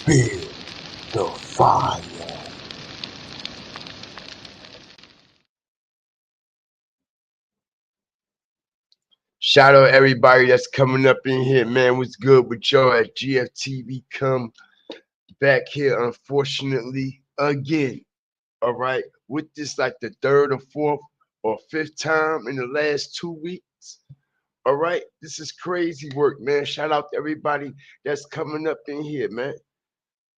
Build the fire. Shout out everybody that's coming up in here, man. What's good with y'all at GFTV? Come back here, unfortunately, again. All right, with this like the third or fourth or fifth time in the last 2 weeks. All right, this is crazy work, man. Shout out to everybody that's coming up in here, man.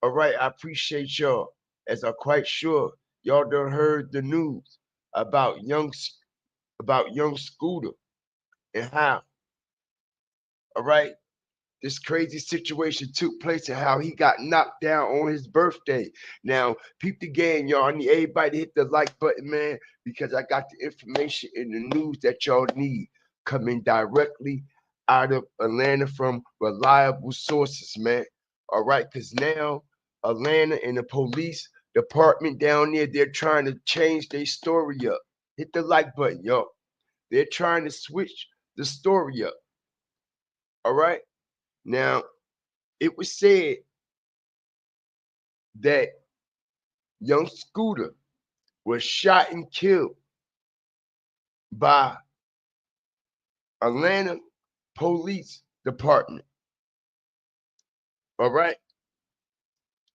All right, I appreciate y'all. As I'm quite sure y'all done heard the news about young Scooter and how, all right, this crazy situation took place and how he got knocked down on his birthday. Now, peep the game, y'all. I need everybody to hit the like button, man, because I got the information in the news that y'all need coming directly out of Atlanta from reliable sources, man. All right, because now Atlanta and the police department down there, they're trying to change their story up. Hit the like button, y'all. They're trying to switch the story up. All right. Now, it was said that young Scooter was shot and killed by Atlanta Police Department. All right.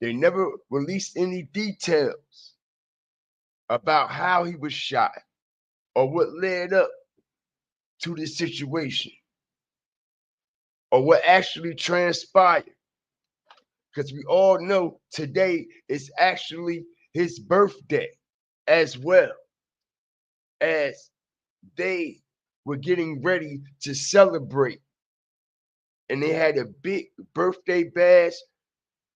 They never released any details about how he was shot or what led up to this situation or what actually transpired. Because we all know today is actually his birthday as well, as they were getting ready to celebrate. And they had a big birthday bash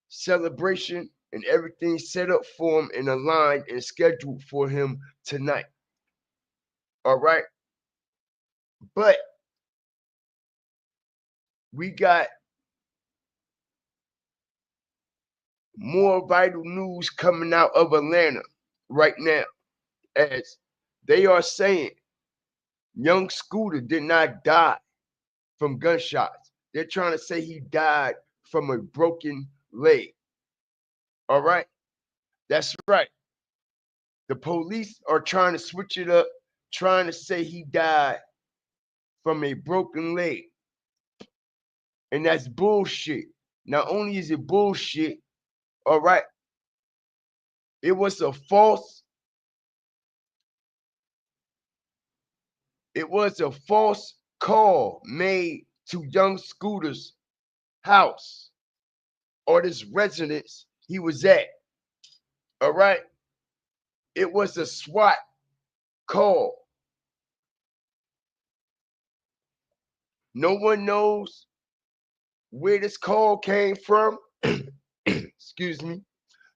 celebration and everything set up for him and aligned and scheduled for him tonight. All right. But we got more vital news coming out of Atlanta right now, as they are saying young Scooter did not die from gunshots. They're trying to say he died from a broken leg. All right. That's right. The police are trying to switch it up, trying to say he died from a broken leg. And that's bullshit. Not only is it bullshit, all right, it was a false call made to young Scooter's house or this residence he was at. All right. It was a SWAT call. No one knows where this call came from. Excuse me.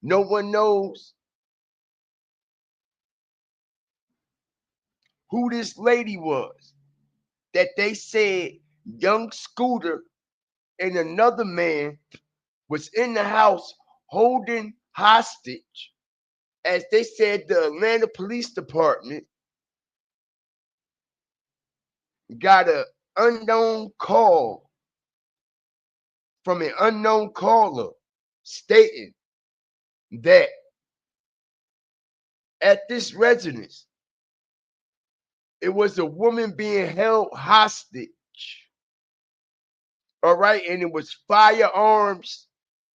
No one knows who this lady was that they said young Scooter and another man was in the house holding hostage. As they said, the Atlanta Police Department got an unknown call from an unknown caller stating that at this residence, it was a woman being held hostage. All right. And it was firearms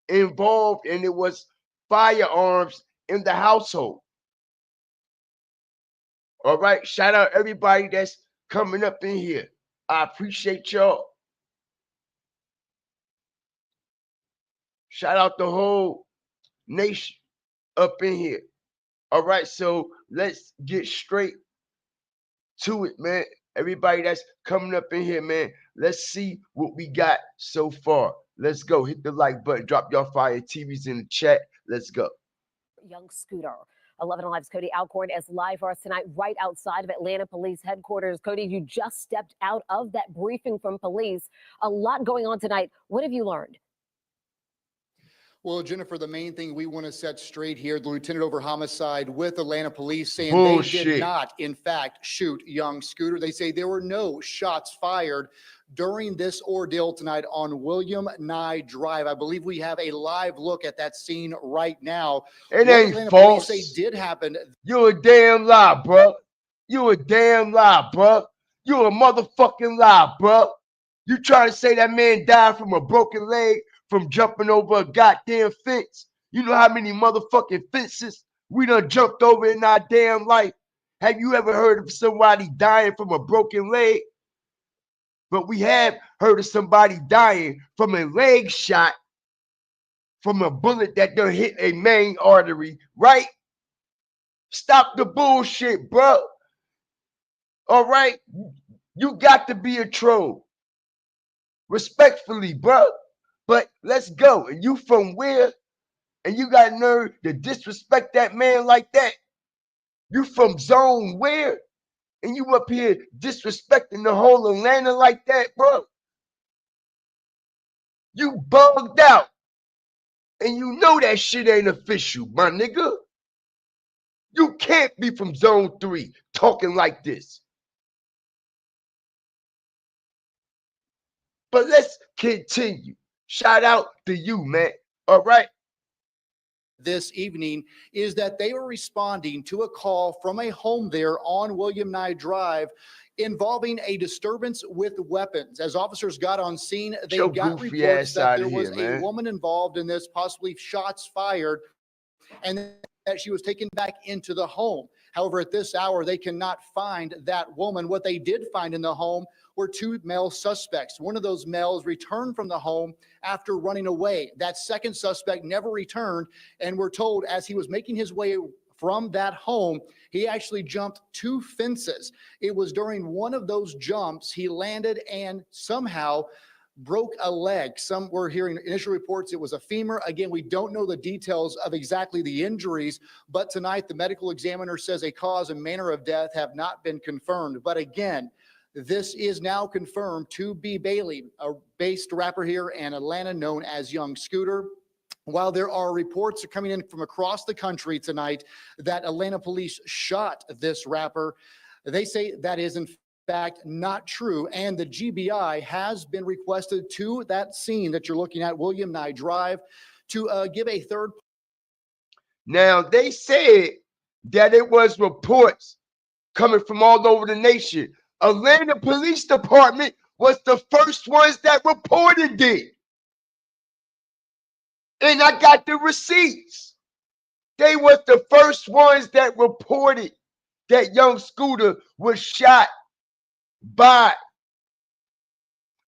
involved, and it was firearms in the household. All right. Shout out everybody that's coming up in here. I appreciate y'all. Shout out the whole nation up in here. All right. So let's get straight to it, man. Everybody that's coming up in here, man. Let's see what we got so far. Let's go. Hit the like button. Drop your fire TVs in the chat. Let's go. Young Scooter. 11 Alive's Cody Alcorn is live for us tonight right outside of Atlanta Police Headquarters. Cody, you just stepped out of that briefing from police. A lot going on tonight. What have you learned? Well, Jennifer, the main thing we want to set straight here, the lieutenant over homicide with Atlanta police saying they did not, in fact, shoot young Scooter. They say there were no shots fired during this ordeal tonight on William Nye Drive. I believe we have a live look at that scene right now. It What ain't Atlanta false. police say did happen. You a damn lie, bro. You a damn lie, bro. You a motherfucking lie, bro. You trying to say that man died from a broken leg from jumping over a goddamn fence? You know how many motherfucking fences we done jumped over in our damn life? Have you ever heard of somebody dying from a broken leg? But we have heard of somebody dying from a leg shot from a bullet that done hit a main artery, right? Stop the bullshit, bro. All right? You got to be a troll. Respectfully, bro. But let's go. And you from where? And you got nerve to disrespect that man like that? You from zone where? And you up here disrespecting the whole Atlanta like that, bro? You bugged out. And you know that shit ain't official, my nigga. You can't be from zone 3 talking like this. But let's continue. Shout out to you, man. All right. This evening is that they were responding to a call from a home there on William Nye Drive involving a disturbance with weapons. As officers got on scene, they got reports that there was a woman involved in this, possibly shots fired, and that she was taken back into the home. However, at this hour, they cannot find that woman. What they did find in the home were 2 male suspects. One of those males returned from the home after running away. That second suspect never returned, and we're told as he was making his way from that home, he actually jumped 2 fences. It was during one of those jumps he landed and somehow broke a leg. Some were hearing initial reports it was a femur. Again, we don't know the details of exactly the injuries, but tonight the medical examiner says a cause and manner of death have not been confirmed. But again, this is now confirmed to be Bailey, a based rapper here in Atlanta known as Young Scooter. While there are reports coming in from across the country tonight that Atlanta police shot this rapper, they say that is in fact not true, and the GBI has been requested to that scene that you're looking at, William Nye Drive, to give a third. Now, they said that it was reports coming from all over the nation. Atlanta Police Department was the first ones that reported it. And I got the receipts. They was the first ones that reported that Young Scooter was shot by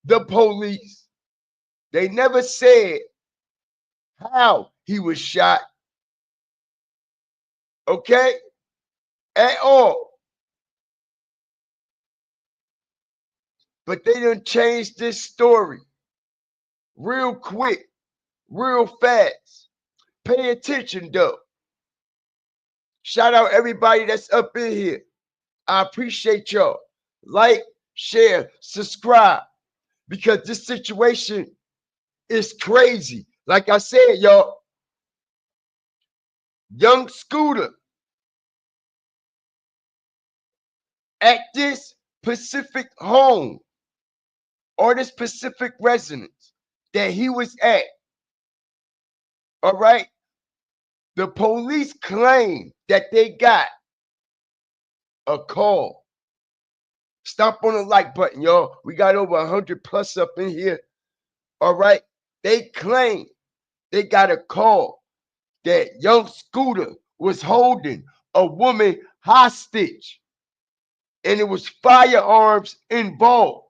the police. They never said how he was shot, okay, at all. But they done changed this story real quick, real fast. Pay attention, though. Shout out everybody that's up in here. I appreciate y'all. Like, share, subscribe, because this situation is crazy. Like I said, y'all, Young Scooter at this specific home or this specific residence that he was at, all right, the police claim that they got a call. Stomp on the like button, y'all. We got over 100 plus up in here. All right. They claim they got a call that Young Scooter was holding a woman hostage. And it was firearms involved.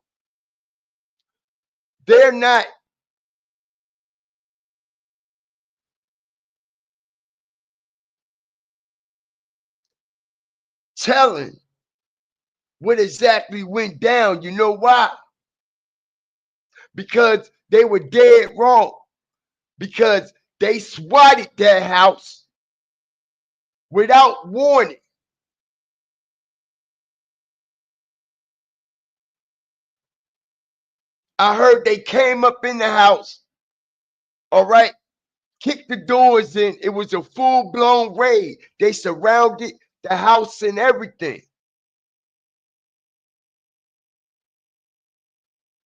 They're not telling what exactly went down. You know why? Because they were dead wrong. Because they swatted that house without warning. I heard they came up in the house, all right, kicked the doors in. It was a full-blown raid. They surrounded the house and everything.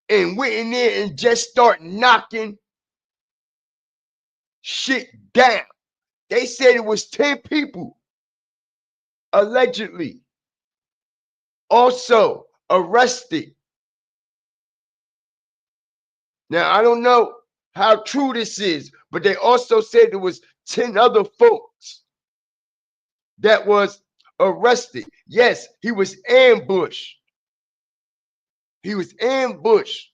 And went in there and just start knocking shit down. They said it was 10 people, allegedly, also arrested. Now, I don't know how true this is, but they also said there was 10 other folks that was arrested. Yes, he was ambushed. He was ambushed,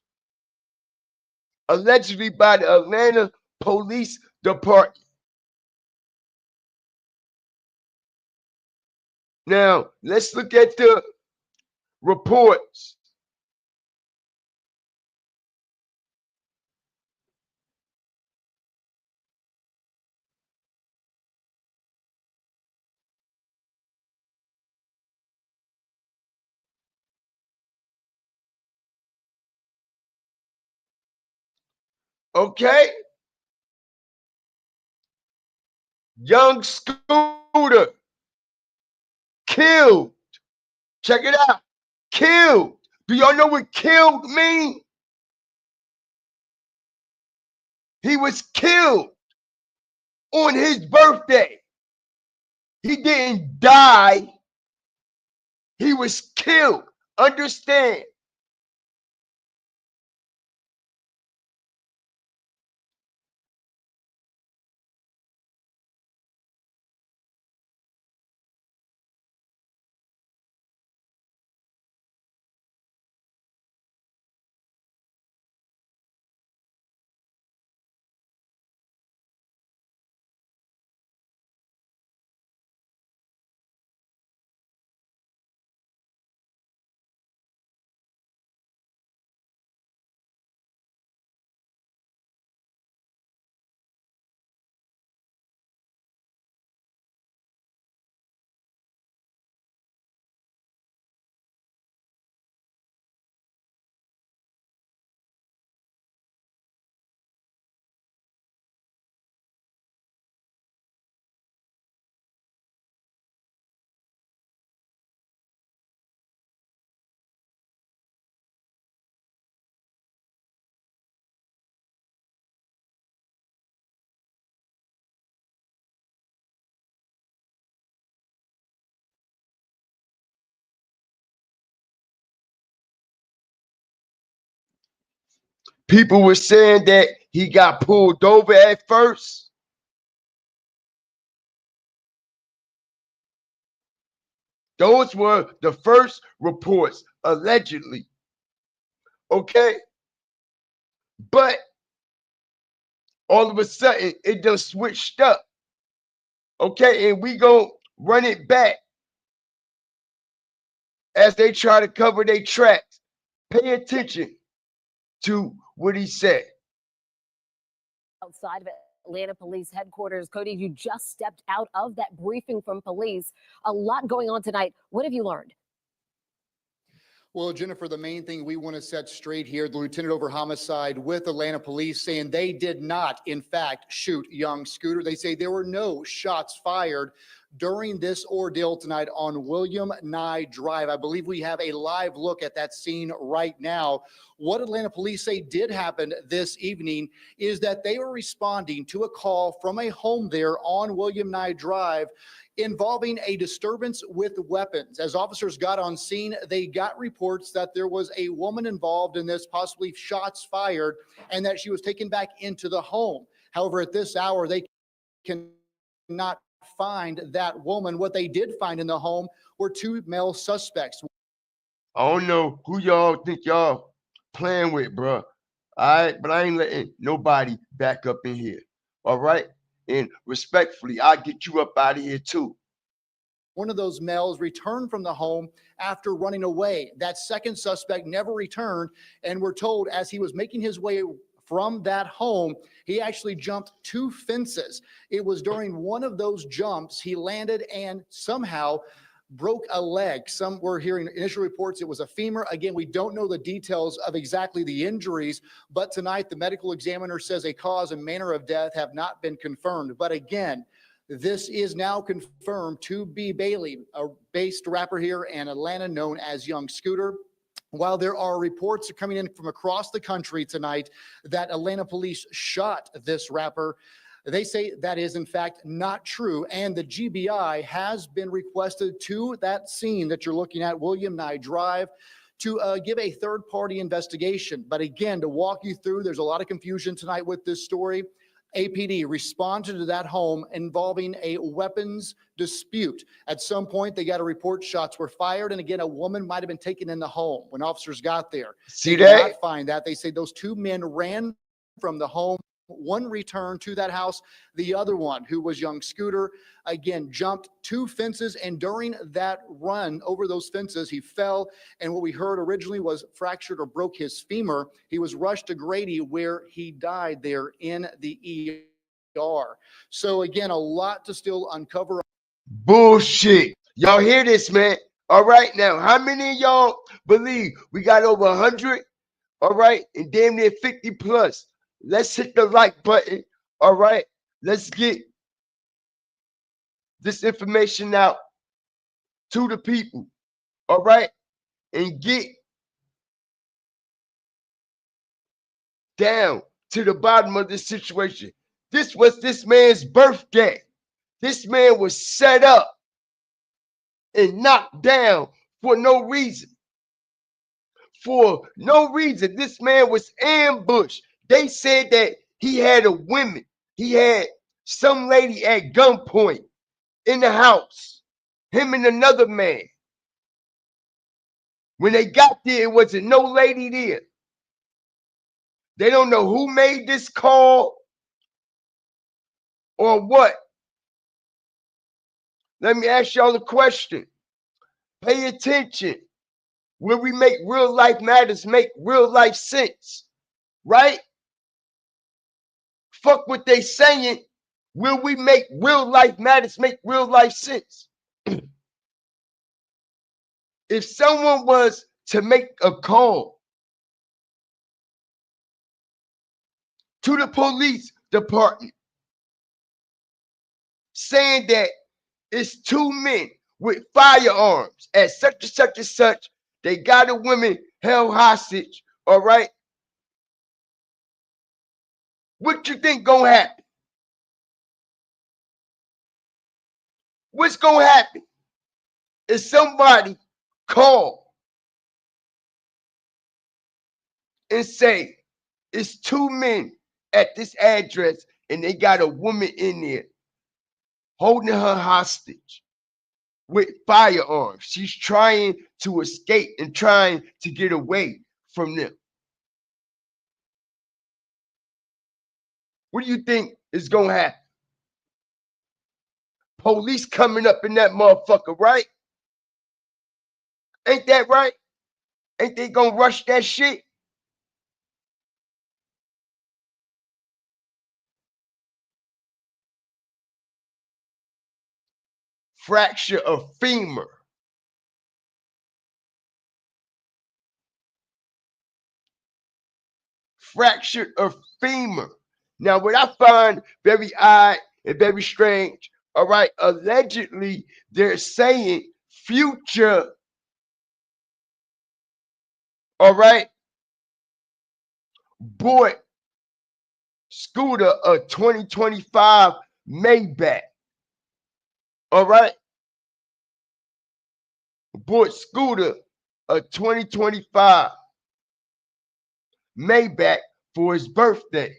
allegedly by the Atlanta Police Department. Now, let's look at the reports. Okay? Young Scooter killed. Check it out. Killed. Do y'all know what killed mean? He was killed on his birthday. He didn't die. He was killed. Understand? People were saying that he got pulled over at first. Those were the first reports, allegedly. Okay? But all of a sudden, it just switched up. Okay? And we gonna run it back as they try to cover their tracks. Pay attention to what he said. Outside of Atlanta Police Headquarters, Cody, you just stepped out of that briefing from police. A lot going on tonight. What have you learned? Well, Jennifer, the main thing we want to set straight here, the lieutenant over homicide with Atlanta police saying they did not, in fact, shoot young Scooter. They say there were no shots fired during this ordeal tonight on William Nye Drive. I believe we have a live look at that scene right now. What Atlanta police say did happen this evening is that they were responding to a call from a home there on William Nye Drive involving a disturbance with weapons. As officers got on scene, they got reports that there was a woman involved in this, possibly shots fired, and that she was taken back into the home. However, at this hour, they cannot find that woman. What they did find in the home were two male suspects. I don't know who y'all think y'all playing with, bro. All right, but I ain't letting nobody back up in here. All right? And respectfully, I'll get you up out of here too. One of those males returned from the home after running away. That second suspect never returned, and we're told as he was making his way from that home, he actually jumped 2 fences. It was during one of those jumps he landed and somehow broke a leg. Some were hearing initial reports it was a femur. Again, we don't know the details of exactly the injuries, but tonight the medical examiner says a cause and manner of death have not been confirmed. But again, this is now confirmed to be Bailey, a based rapper here in Atlanta known as Young Scooter. While there are reports coming in from across the country tonight that Atlanta police shot this rapper, they say that is in fact not true, and the GBI has been requested to that scene that you're looking at, William Nye Drive, to give a third-party investigation. But again, to walk you through, there's a lot of confusion tonight with this story. APD responded to that home involving a weapons dispute. At some point, they got a report shots were fired, and again, a woman might have been taken in the home when officers got there. See they that? did not find that. They say those two men ran from the home. One returned to that house. The other one, who was Young Scooter, again, jumped two fences, and during that run over those fences, he fell, and what we heard originally was fractured or broke his femur. He was rushed to Grady, where he died there in the ER. So again, a lot to still uncover. Bullshit. Y'all hear this, man? All right, now, how many of y'all believe we got over 100? All right, and damn near 50 plus. Let's hit the like button. All right, let's get this information out to the people. All right, and get down to the bottom of this situation. This was this man's birthday. This man was set up and knocked down for no reason. For no reason. This man was ambushed. They said that he had a woman. He had some lady at gunpoint in the house. Him and another man. When they got there, it wasn't no lady there. They don't know who made this call or what. Let me ask y'all a question. Pay attention. Where we make real life matters, make real life sense, right? Fuck what they saying. Will we make real life matters, make real life sense? If someone was to make a call to the police department saying that it's two men with firearms at such and such and such, they got a woman held hostage, all right? What you think gonna happen? What's gonna happen? If somebody call and say it's two men at this address and they got a woman in there holding her hostage with firearms. She's trying to escape and trying to get away from them. What do you think is gonna happen? Police coming up in that motherfucker, right? Ain't that right? Ain't they gonna rush that shit? Fracture of femur. Fractured of femur. Now, what I find very odd and very strange, all right, allegedly they're saying Future, all right, bought Scooter a 2025 Maybach, all right, bought Scooter a 2025 Maybach for his birthday.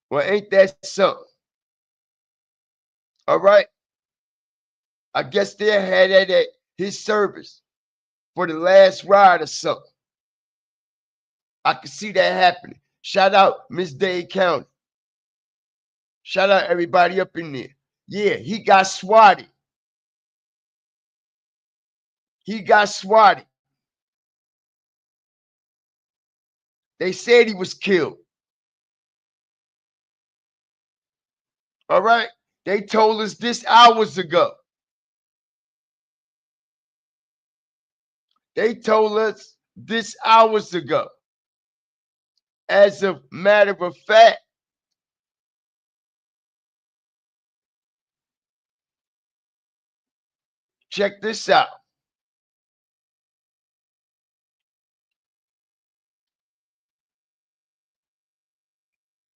Well, ain't that something? All right. I guess they had that at his service for the last ride or something. I can see that happening. Shout out Miss Dade County. Shout out everybody up in there. Yeah, he got swatted. He got swatted. They said he was killed. All right? They told us this hours ago. They told us this hours ago. As a matter of fact, check this out.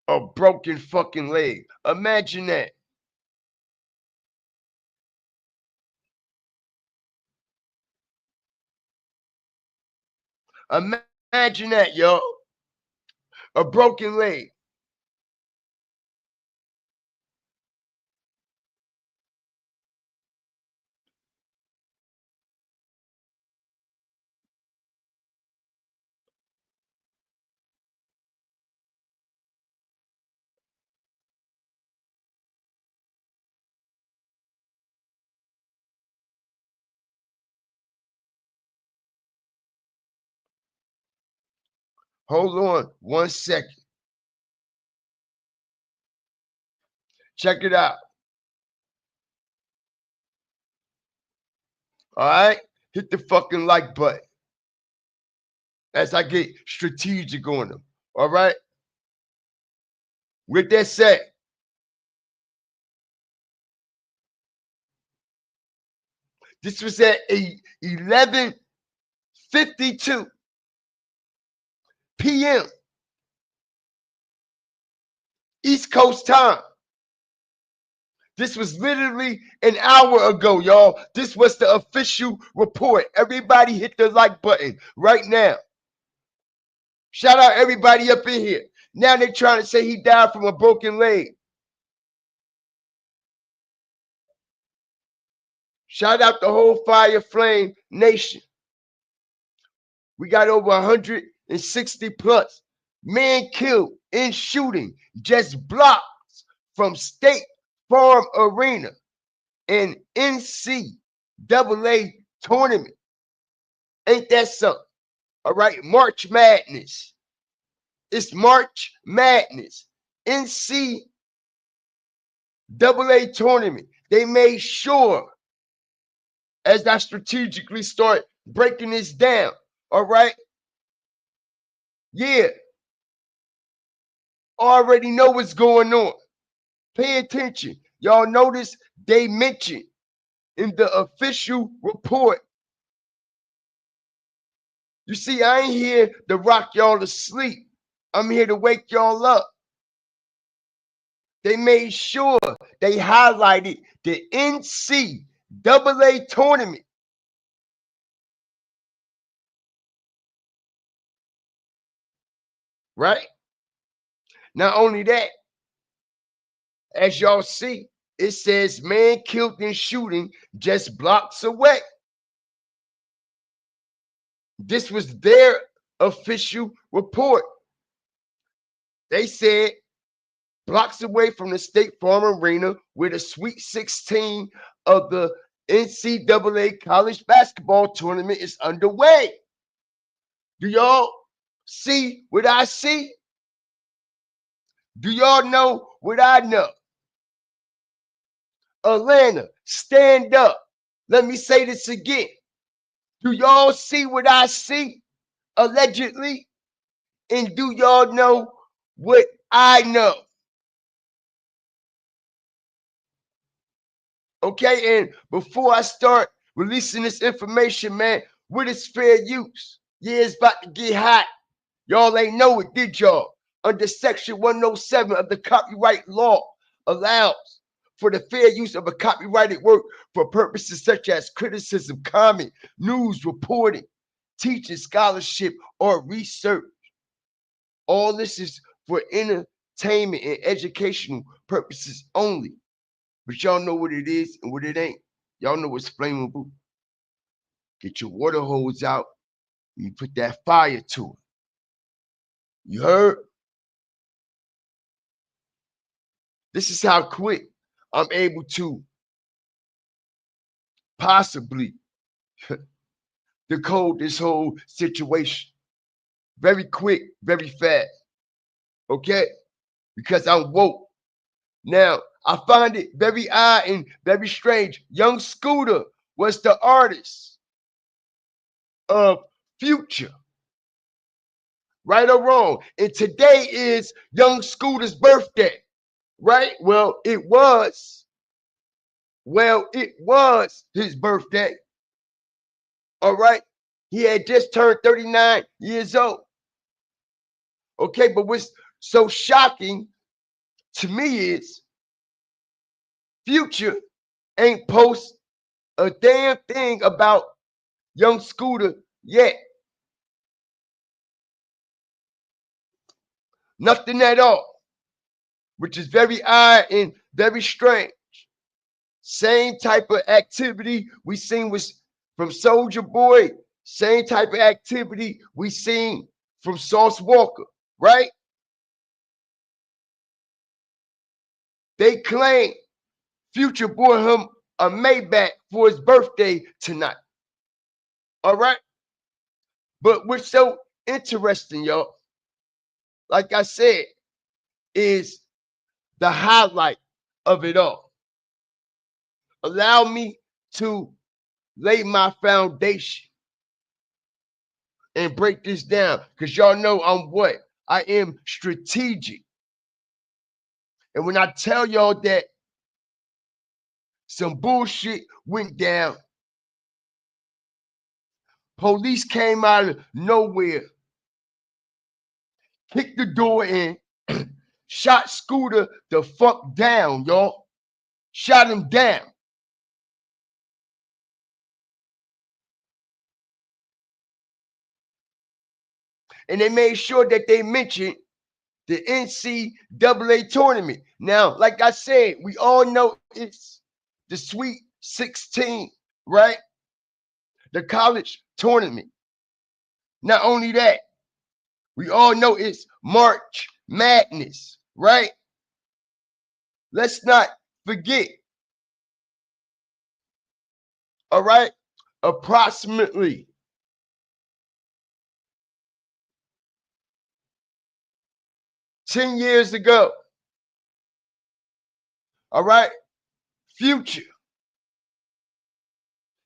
A broken fucking leg. Imagine that. Imagine that, yo. A broken leg. Hold on 1 second. Check it out. All right? Hit the fucking like button as I get strategic on them. All right? With that said, this was at 11:52 p.m. East Coast time. This was literally an hour ago, y'all. This was the official report. Everybody hit the like button right now. Shout out everybody up in here. Now they're trying to say he died from a broken leg. Shout out the whole Fire Flame Nation. We got over 160 plus men killed in shooting just blocks from State Farm Arena and NCAA tournament. Ain't that something? All right, March Madness. It's March Madness. NCAA tournament. They made sure, as I strategically start breaking this down, all right? Yeah, already know what's going on. Pay attention. Y'all notice they mentioned in the official report. You see, I ain't here to rock y'all to sleep. I'm here to wake y'all up. They made sure they highlighted the NCAA tournament. Right? Not only that, as y'all see, it says man killed in shooting just blocks away. This was their official report. They said blocks away from the State Farm Arena where the Sweet 16 of the NCAA college basketball tournament is underway. Do y'all see what I see? Do y'all know what I know? Atlanta, stand up. Let me say this again. Do y'all see what I see? Allegedly. And do y'all know what I know? Okay, and before I start releasing this information, man, what is fair use? Yeah, it's about to get hot. Y'all ain't know it, did y'all? Under Section 107 of the copyright law allows for the fair use of a copyrighted work for purposes such as criticism, comment, news reporting, teaching, scholarship, or research. All this is for entertainment and educational purposes only. But y'all know what it is and what it ain't. Y'all know what's flammable. Get your water hose out and you put that fire to it. You heard? This is how quick I'm able to possibly decode this whole situation. Very quick, very fast. Okay? Because I'm woke. Now, I find it very odd and very strange. Young Scooter was the artist of Future, right or wrong. And today is Young Scooter's birthday, right? Well, it was his birthday. All right. He had just turned 39 years old. Okay, but what's so shocking to me is Future ain't post a damn thing about Young Scooter yet. Nothing at all, which is very odd and very strange. Same type of activity we seen was from Soldier Boy. Same type of activity we seen from Sauce Walker, right? They claim Future bought him a Maybach for his birthday tonight. All right. But what's so interesting, y'all, like I said, is the highlight of it all. Allow me to lay my foundation and break this down because y'all know I'm what? I am strategic. And when I tell y'all that some bullshit went down, police came out of nowhere, kicked the door in, shot Scooter the fuck down, y'all. Shot him down. And they made sure that they mentioned the NCAA tournament. Now, like I said, we all know it's the Sweet 16, right? The college tournament. Not only that, we all know it's March Madness, right? Let's not forget, all right? Approximately 10 years ago, all right? Future,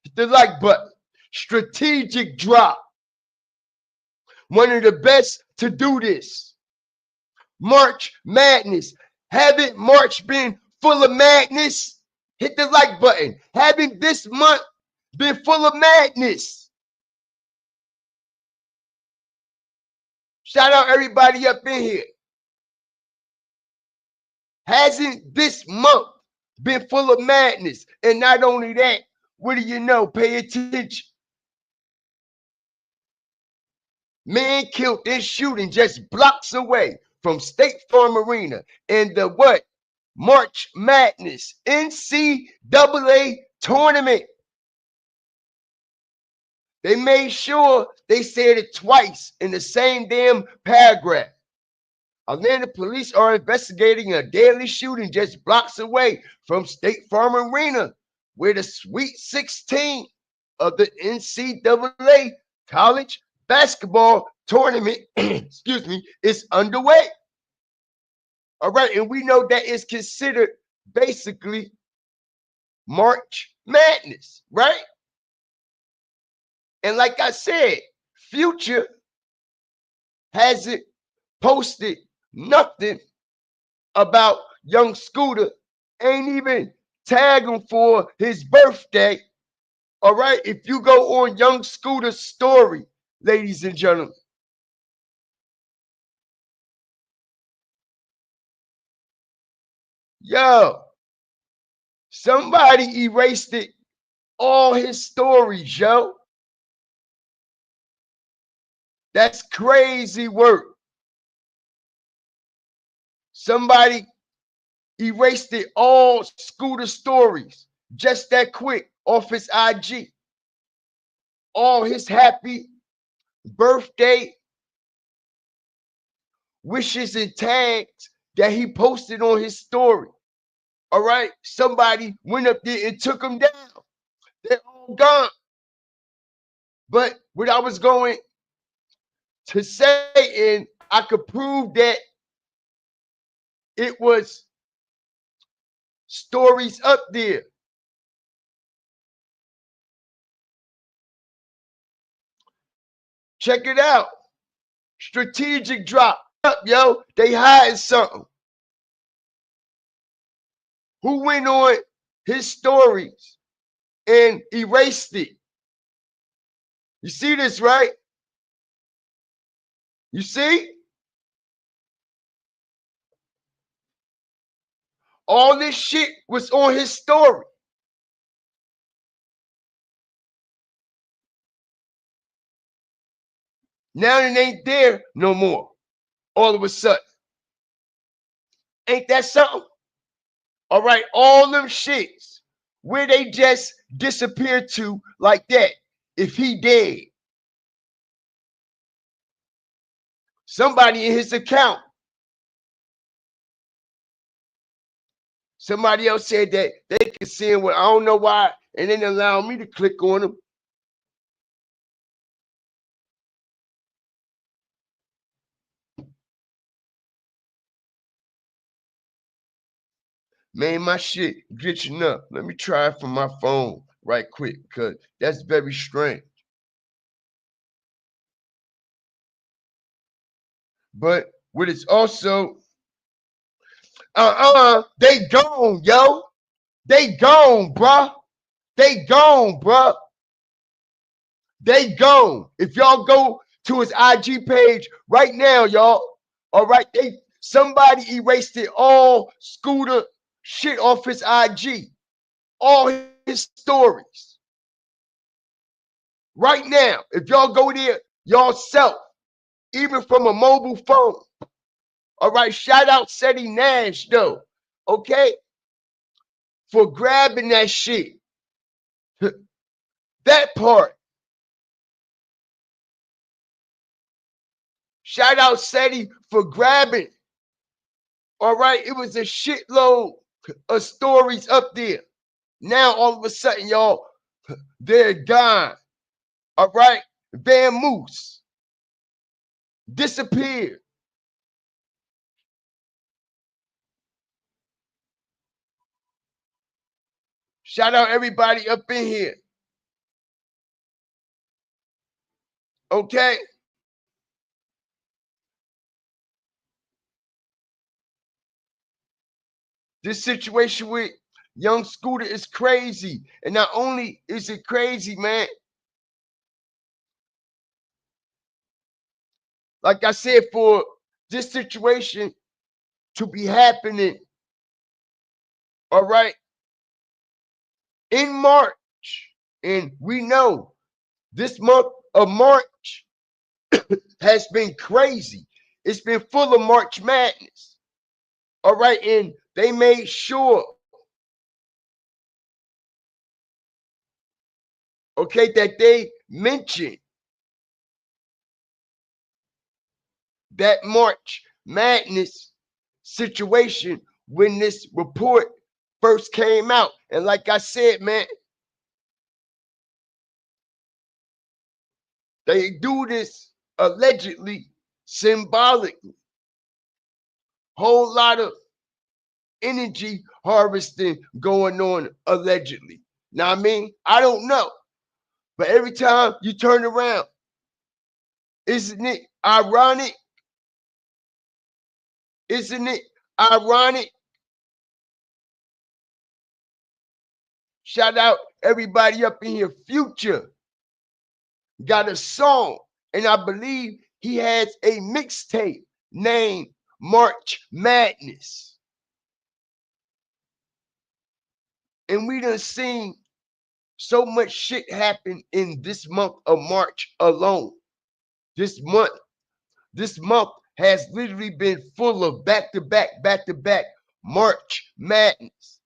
hit the like button. Strategic drop. One of the best to do this. March Madness. Haven't March been full of madness? Hit the like button. Haven't this month been full of madness? Shout out everybody up in here. Hasn't this month been full of madness? And not only that, what do you know? Pay attention. Man killed in shooting just blocks away from State Farm Arena in the what? March Madness NCAA tournament. They made sure they said it twice in the same damn paragraph. Atlanta police are investigating a deadly shooting just blocks away from State Farm Arena, where the Sweet 16 of the NCAA college basketball tournament, excuse me, is underway. All right, and we know that is considered basically March Madness, right? And like I said, Future hasn't posted nothing about Young Scooter, ain't even tag him for his birthday. All right, if you go on Young Scooter's story, ladies and gentlemen, yo, somebody erased it, all his stories, yo. That's crazy work. Somebody erased it all Scooter stories just that quick off his IG. All his happy birthday wishes and tags that he posted on his story. All right. Somebody went up there and took them down. They're all gone. But what I was going to say, and I could prove that it was stories up there. Check it out. Strategic drop up, yo. They hiding something. Who went on his stories and erased it? You see this, right? You see? All this shit was on his story. Now it ain't there no more. All of a sudden. Ain't that something? All right, all them shits where they just disappeared to like that. If he dead, somebody in his account, somebody else said that they could see him. Well, I don't know why, and then allow me to click on him. Man, my shit glitching up. Let me try it from my phone right quick, because that's very strange. But what it's also, they gone, yo. They gone, bruh. They gone, bruh. They gone. If y'all go to his IG page right now, y'all, all right, somebody erased it all, Scooter shit off his IG, all his stories. Right now, if y'all go there y'all self, even from a mobile phone. All right, shout out Seti Nash though, okay, for grabbing that shit. That part. Shout out Seti for grabbing. All right, it was a shitload of stories up there. Now all of a sudden, y'all, they're gone. All right, Van Moose disappeared. Shout out everybody up in here. Okay. This situation with young Scooter is crazy. And not only is it crazy, man, like I said, for this situation to be happening, all right, in March, and we know this month of March has been crazy. It's been full of March Madness, all right, and they made sure, okay, that they mentioned that March Madness situation when this report first came out. And like I said, man, they do this allegedly, symbolically. Whole lot of energy harvesting going on allegedly. Now, I mean, I don't know. But every time you turn around, isn't it ironic? Isn't it ironic? Shout out everybody up in here. Future got a song, and I believe he has a mixtape named March Madness. And we done seen so much shit happen in this month of March alone. This month has literally been full of back-to-back March Madness.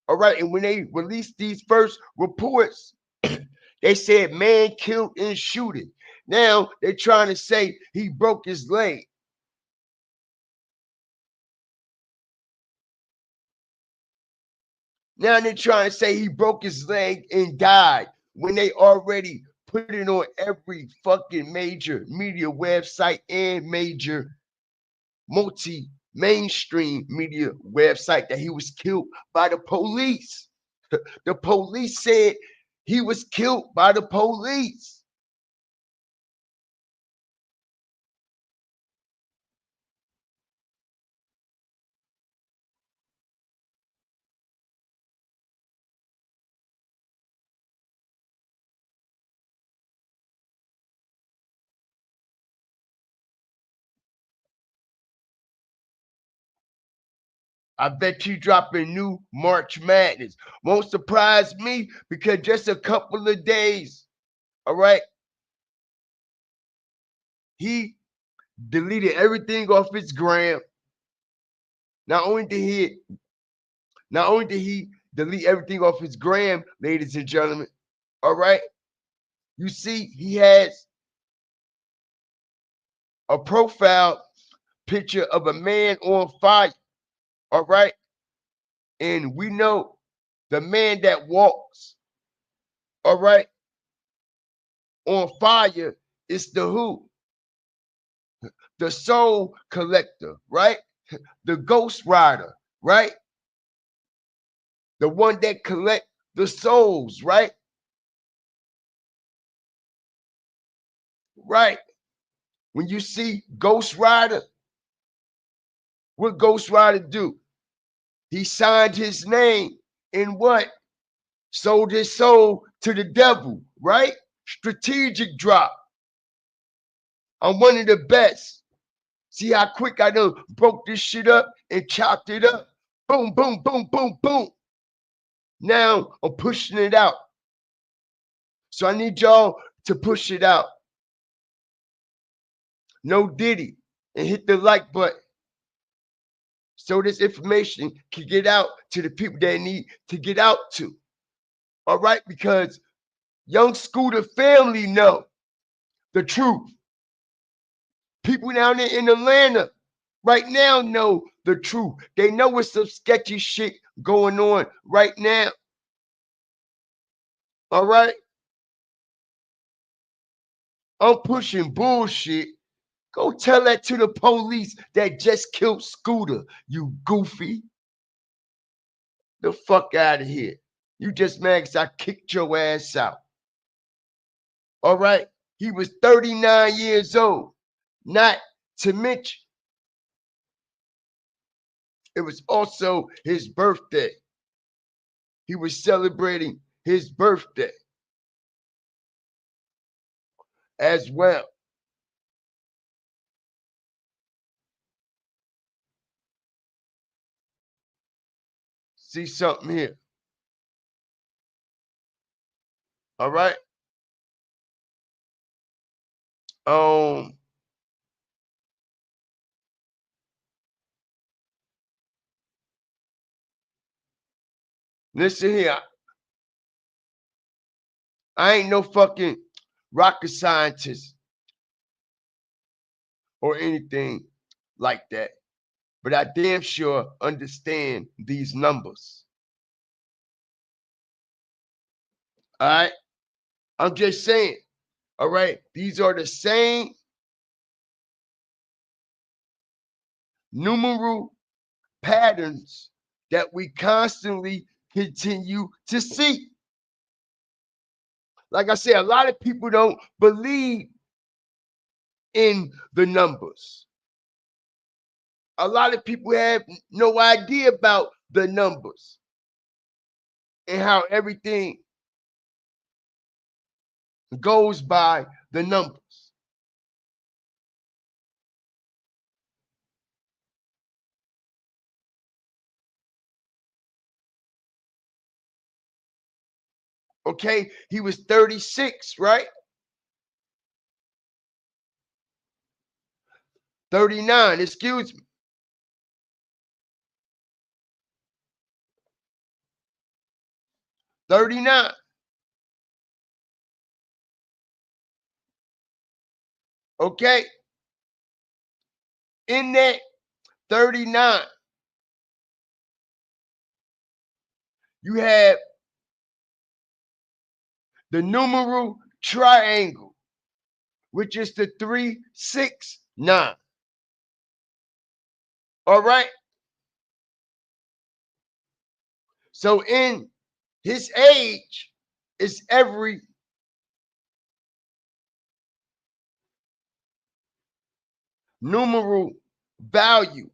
All right, and when they released these first reports, they said man killed in shooting. Now they're trying to say he broke his leg. Now they're trying to say he broke his leg and died when they already put it on every fucking major media website and major multi mainstream media website that he was killed by the police. The police said he was killed by the police. I bet you dropping new March Madness. Won't surprise me because just a couple of days, all right, he deleted everything off his gram. Not only did he delete everything off his gram, ladies and gentlemen, all right, you see he has a profile picture of a man on fire, all right, and we know the man that walks, all right, on fire is the who? The soul collector, right? The ghost rider, right? The one that collect the souls, right? Right. When you see Ghost Rider, what Ghost Rider do? He signed his name in what? Sold his soul to the devil, right? Strategic drop. I'm one of the best. See how quick I done broke this shit up and chopped it up. Boom, boom, boom, boom, boom. Now I'm pushing it out. So I need y'all to push it out. No Diddy and hit the like button so this information can get out to the people that need to get out to. All right, because young Scooter family know the truth. People down there in Atlanta right now know the truth. They know it's some sketchy shit going on right now. All right, I'm pushing bullshit. Go tell that to the police that just killed Scooter, you goofy. The fuck out of here. You just mad because I kicked your ass out. All right. He was 39 years old. Not to mention, it was also his birthday. He was celebrating his birthday as well. See something here. All right. Um, Listen here. I ain't no fucking rocket scientist or anything like that. But I damn sure understand these numbers. All right. I'm just saying. All right. These are the same numeral patterns that we constantly continue to see. Like I said, a lot of people don't believe in the numbers. A lot of people have no idea about the numbers and how everything goes by the numbers. Okay, he was 36, right? 39, excuse me. 39. Okay. In that 39, you have the numeral triangle, which is the 369. All right. So in his age is every numeral value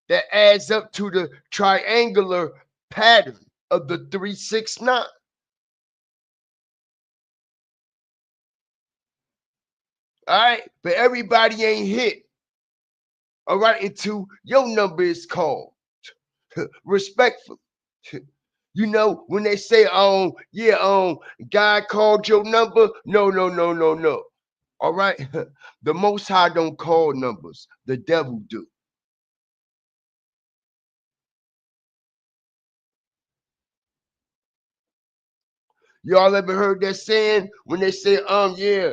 that adds up to the triangular pattern of the 369. All right, but everybody ain't hit. All right, until your number is called. Respectfully. You know, when they say, God called your number. No, no, no, no, no. All right. The Most High don't call numbers. The devil do. Y'all ever heard that saying when they say, yeah.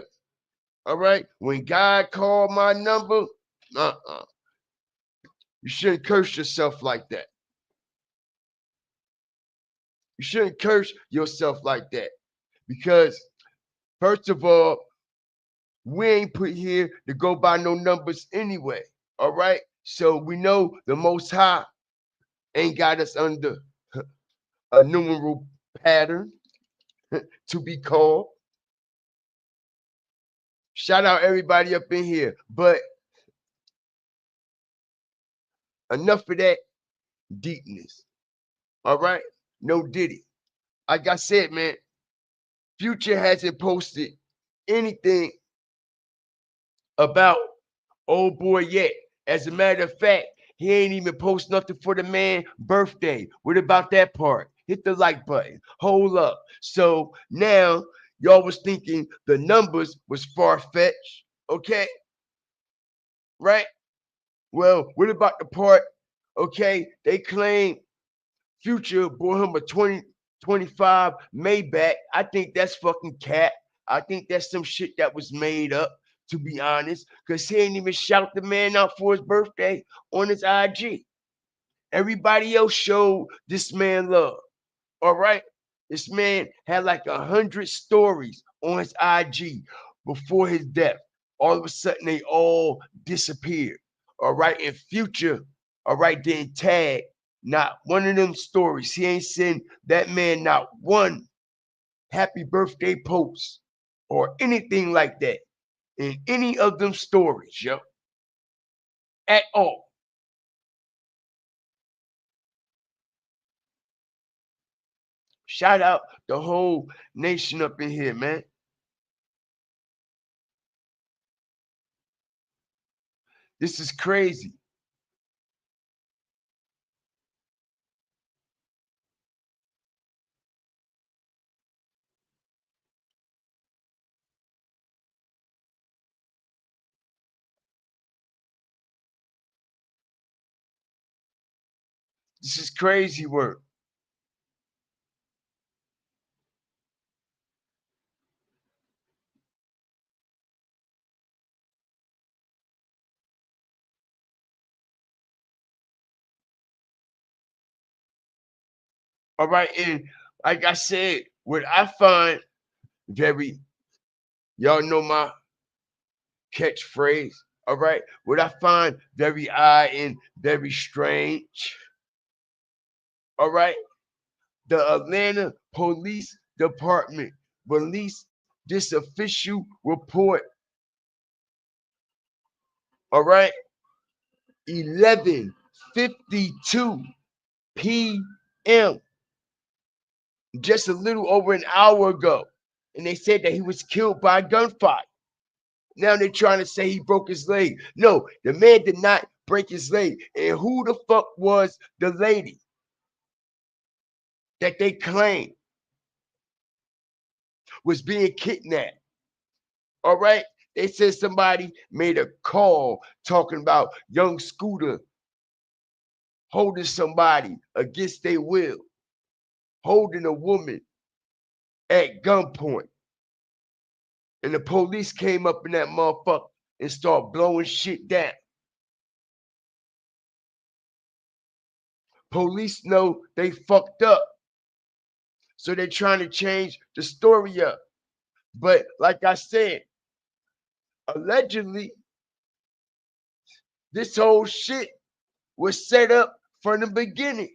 All right. When God called my number, you shouldn't curse yourself like that. You shouldn't curse yourself like that. Because, first of all, we ain't put here to go by no numbers anyway. All right. So we know the Most High ain't got us under a numeral pattern to be called. Shout out everybody up in here. But enough of that deepness. All right. No diddy. Like I said, man, Future hasn't posted anything about old boy yet. As a matter of fact, he ain't even post nothing for the man birthday. What about that part? Hit the like button. Hold up. So now y'all was thinking the numbers was far-fetched. Okay. Right? Well, what about the part? Okay, they claim Future bought him a 2025 Maybach. I think that's fucking cat. I think that's some shit that was made up, to be honest, because he ain't even shout the man out for his birthday on his IG. Everybody else showed this man love. All right. This man had like 100 stories on his IG before his death. All of a sudden, they all disappeared. All right. In Future, all right, didn't tag not one of them stories. He ain't send that man not one happy birthday post or anything like that in any of them stories, yo, at all. Shout out the whole nation up in here, man. This is crazy. This is crazy work. All right. And like I said, what I find very, y'all know my catchphrase. All right. What I find very odd and very strange. All right. The Atlanta Police Department released this official report. All right. 11:52 p.m. just a little over an hour ago. And they said that he was killed by gunfire. Now they're trying to say he broke his leg. No, the man did not break his leg. And who the fuck was the lady that they claim was being kidnapped? All right. They said somebody made a call talking about young Scooter holding somebody against their will, holding a woman at gunpoint. And the police came up in that motherfucker and start blowing shit down. Police know they fucked up. So they're trying to change the story up. But like I said, allegedly, this whole shit was set up from the beginning.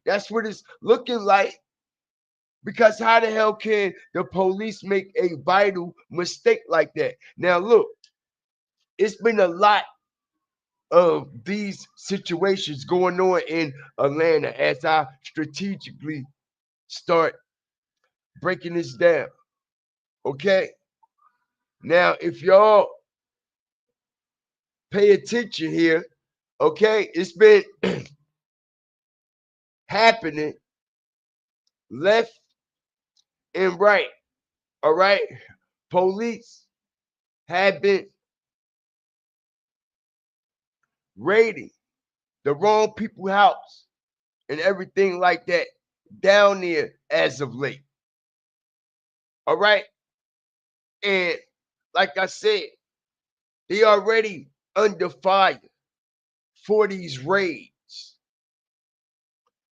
That's what it's looking like. Because how the hell can the police make a vital mistake like that? Now, look, it's been a lot of these situations going on in Atlanta as I strategically start breaking this down. Okay? Now, if y'all pay attention here, okay, it's been happening left and right. All right? Police have been raiding the wrong people's house and everything like that down there as of late. All right? And like I said, they already under fire for these raids.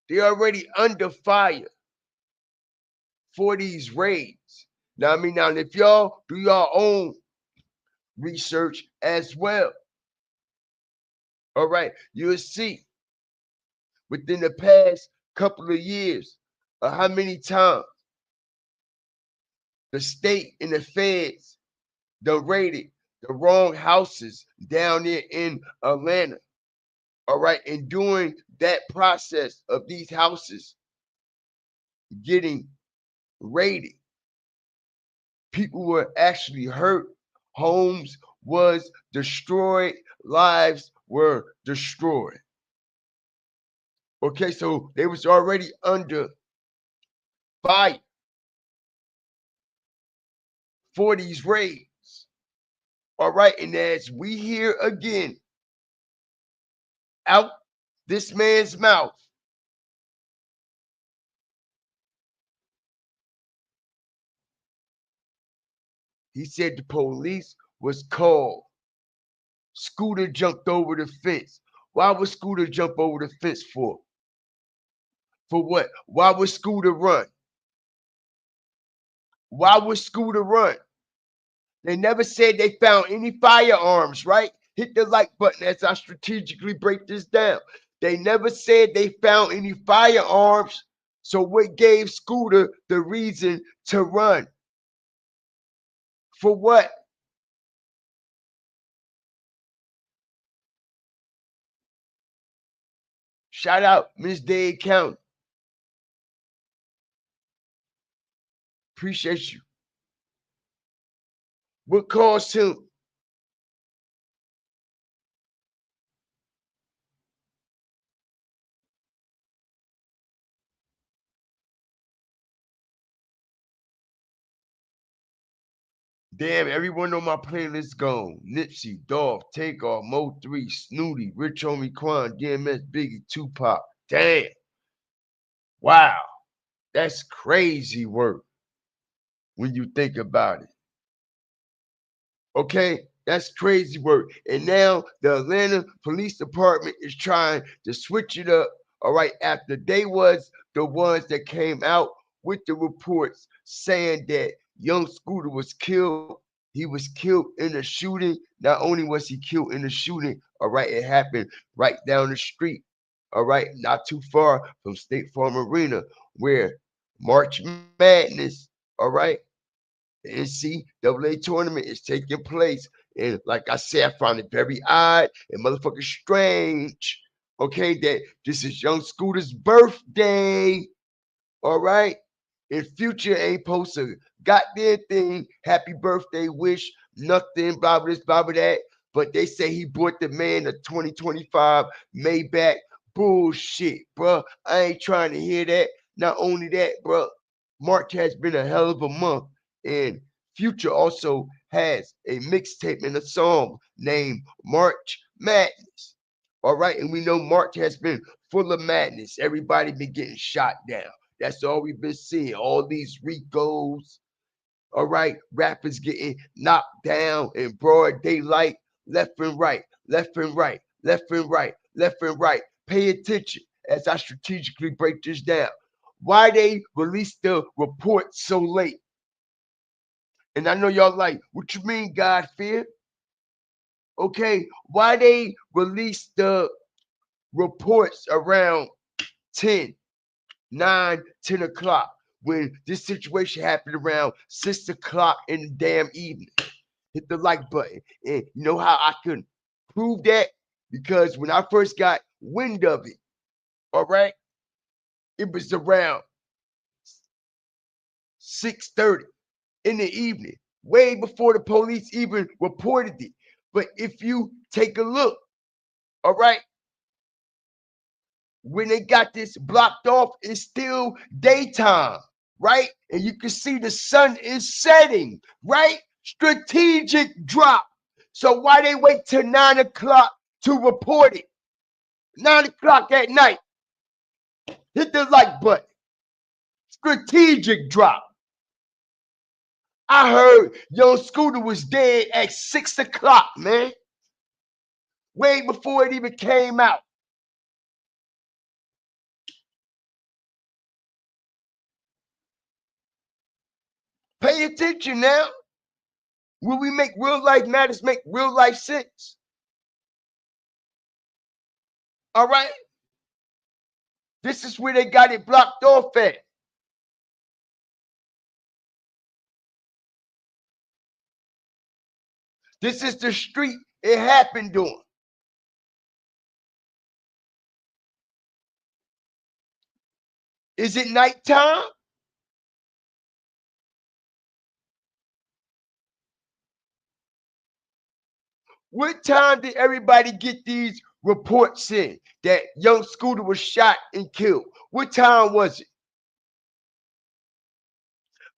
They already under fire for these raids. Now, I mean, now if y'all do your own research as well, all right, you'll see within the past couple of years how many times the state and the feds done raided the wrong houses down there in Atlanta. All right, and during that process of these houses getting raided, people were actually hurt, homes was destroyed, lives were destroyed. Okay, so they was already under fire for these raids. All right, and as we hear again out this man's mouth, he said the police was called. Scooter jumped over the fence. Why would Scooter jump over the fence for? For what? Why would Scooter run? Why would Scooter run? They never said they found any firearms, right? Hit the like button as I strategically break this down. They never said they found any firearms. So what gave Scooter the reason to run? For what? Shout out Miss Dade County. Appreciate you. What caused him? Damn, everyone on my playlist gone. Nipsey, Dolph, Takeoff, Mo3, Snooty, Rich Homie Quan, DMS, Biggie, Tupac. Damn. Wow. That's crazy work when you think about it. Okay, that's crazy work. And now the Atlanta Police Department is trying to switch it up. All right, after they was the ones that came out with the reports saying that young Scooter was killed. He was killed in a shooting. Not only was he killed in the shooting, all right, it happened right down the street. All right, not too far from State Farm Arena, where March Madness, all right, the NCAA tournament is taking place. And like I said, I found it very odd and motherfucking strange. Okay, that this is young Scooter's birthday. All right. And Future ain't post a goddamn thing. Happy birthday wish, nothing, blah, blah, this, blah, blah, that. But they say he bought the man a 2025 Maybach. Bullshit, bro. I ain't trying to hear that. Not only that, bro, March has been a hell of a month. And Future also has a mixtape and a song named March Madness. All right. And we know March has been full of madness. Everybody been getting shot down. That's all we've been seeing. All these Ricos, all right, rappers getting knocked down in broad daylight, left and right, left and right, left and right, left and right. Pay attention as I strategically break this down. Why they released the report so late? And I know y'all like, what you mean, God fear? Okay, why they released the reports around 10, 9, 10 o'clock when this situation happened around 6 o'clock in the damn evening. Hit the like button. And you know how I can prove that? Because when I first got wind of it, all right, it was around 6:30 in the evening, way before the police even reported it. But if you take a look, all right, when they got this blocked off, it's still daytime, right? And you can see the sun is setting, right? Strategic drop. So why they wait till 9 o'clock to report it? 9 o'clock at night. Hit the like button. Strategic drop. I heard Young Scooter was dead at 6 o'clock, man. Way before it even came out. Pay attention now. Will we make real life matters make real life sense? All right? This is where they got it blocked off at. This is the street it happened on. Is it nighttime? What time did everybody get these reports in that Young Scooter was shot and killed? What time was it?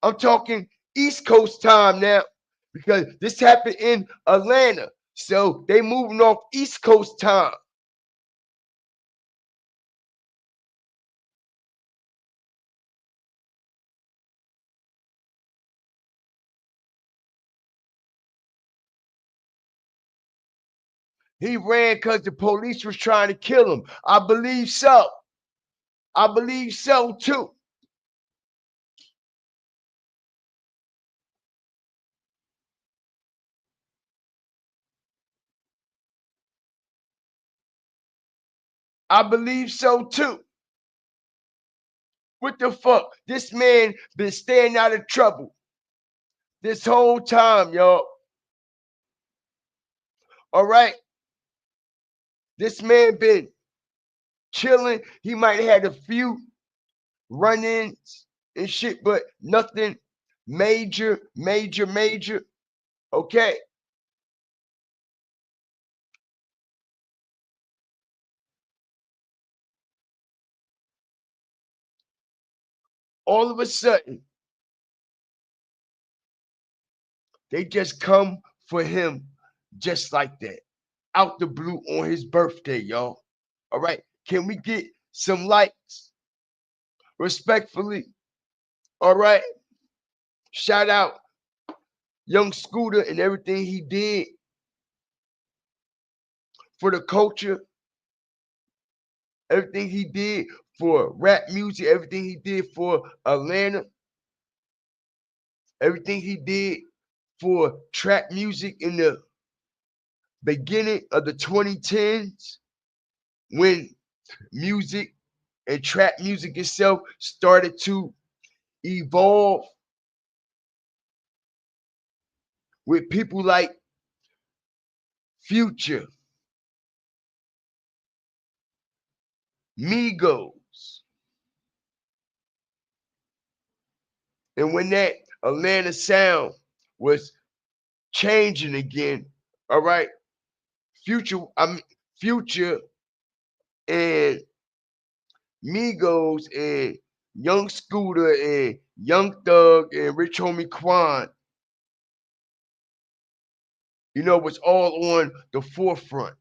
I'm talking East Coast time now because this happened in Atlanta. So they moving off East Coast time. He ran because the police was trying to kill him. I believe so. I believe so too. I believe so too. What the fuck? This man been staying out of trouble this whole time, y'all. All right? This man been chilling. He might have had a few run-ins and shit, but nothing major. Okay? All of a sudden, they just come for him just like that. Out the blue on his birthday, y'all. All right? Can we get some likes? Respectfully. All right? Shout out Young Scooter and everything he did for the culture, everything he did for rap music, everything he did for Atlanta, everything he did for trap music in the beginning of the 2010s when music and trap music itself started to evolve with people like Future, Migos. And when that Atlanta sound was changing again, all right, Future and Migos and Young Scooter and Young Thug and Rich Homie Quan, was all on the forefront.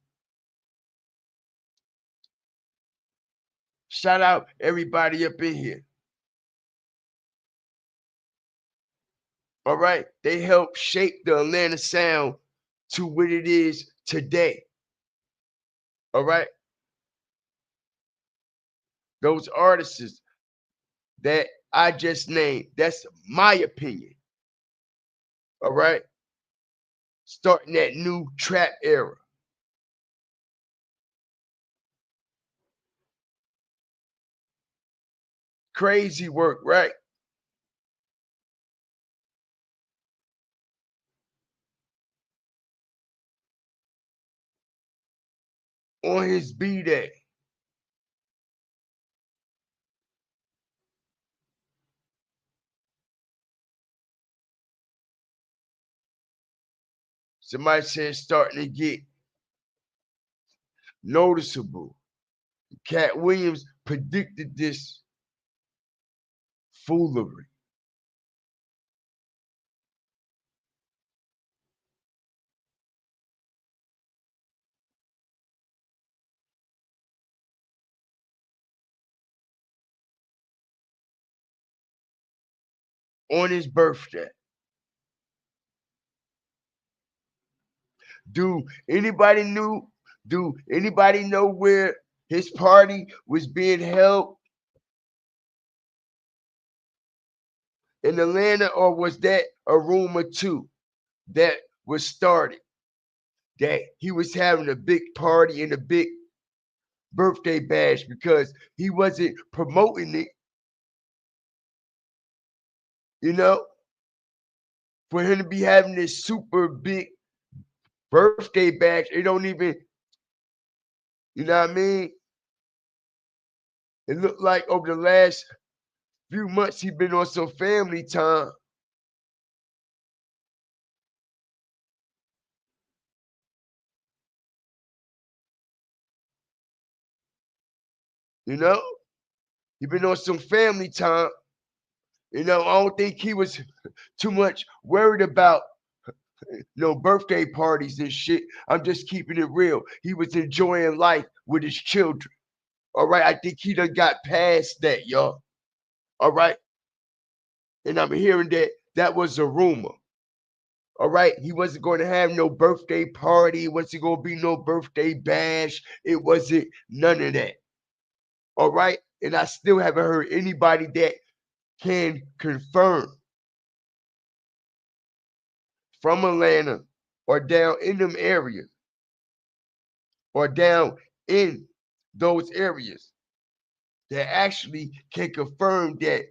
Shout out everybody up in here. All right. They helped shape the Atlanta sound to what it is today. All right. Those artists that I just named, that's my opinion. All right. Starting that new trap era. crazy work, right? On his B-Day. Somebody said it's starting to get noticeable. Cat Williams predicted this foolery. On his birthday. Do anybody know where his party was being held? In Atlanta, or was that a rumor too that was started? That he was having a big party and a big birthday bash because he wasn't promoting it, you know, for him to be having this super big birthday bash. It don't even, you know what I mean? It looked like over the last few months he been on some family time. You know, he been on some family time. You know, I don't think he was too much worried about no birthday parties and shit. I'm just keeping it real. He was enjoying life with his children. All right. I think he done got past that, y'all. All right. And I'm hearing that that was a rumor. All right. He wasn't going to have no birthday party. It wasn't going to be no birthday bash. It wasn't none of that. All right. And I still haven't heard anybody that can confirm from Atlanta or down in them areas or down in those areas that actually can confirm that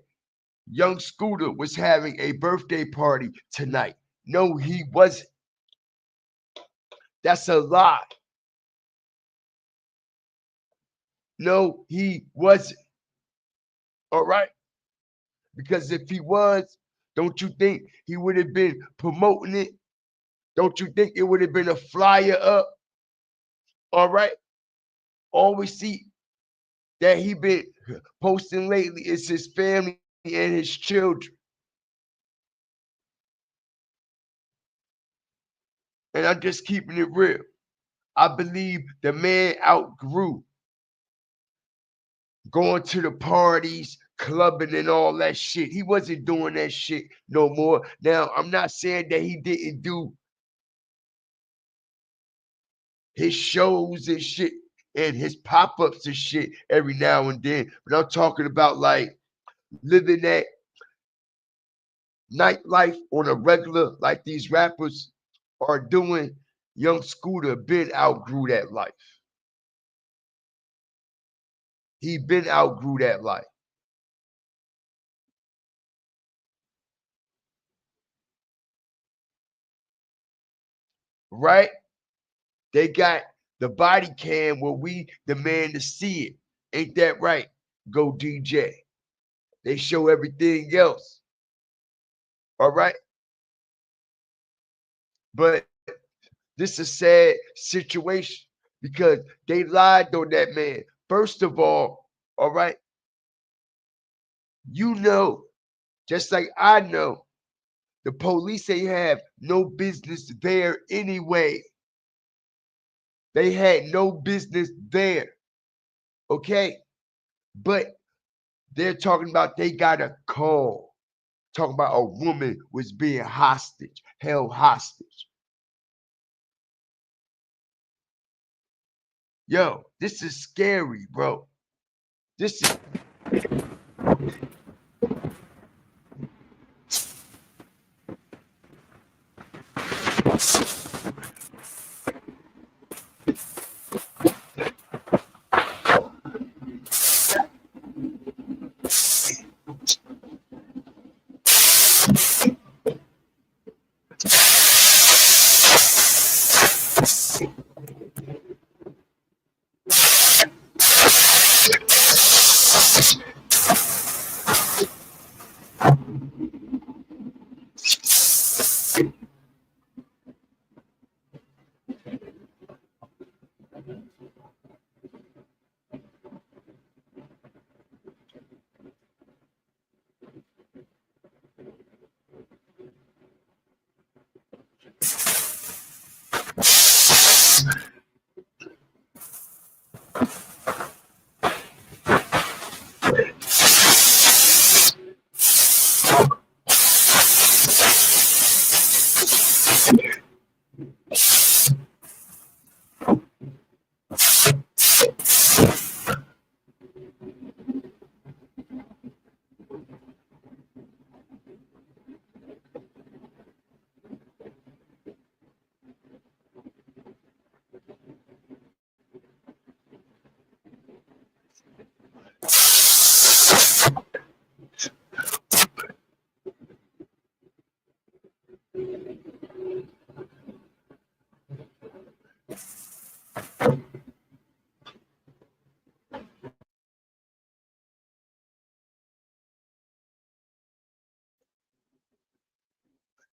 young Scooter was having a birthday party tonight. No, he wasn't. That's a lie. No, he wasn't. All right. Because if he was, don't you think he would have been promoting it? Don't you think it would have been a flyer up? All right. All we see that he been posting lately is his family and his children. And I'm just keeping it real. I believe the man outgrew going to the parties, clubbing and all that shit. He wasn't doing that shit no more. Now, I'm not saying that he didn't do his shows and shit and his pop-ups and shit every now and then, but I'm talking about like living that nightlife on a regular, like these rappers are doing. Young Scooter been outgrew that life. He been outgrew that life. Right? They got the body cam where we demand to see it. Ain't that right? Go DJ. They show everything else. All right. But this is a sad situation because they lied on that man. First of all right, you know, just like I know, the police ain't have no business there anyway. They had no business there. Okay. But they're talking about they got a call. Talking about a woman was being held hostage. Yo, this is scary, bro. This is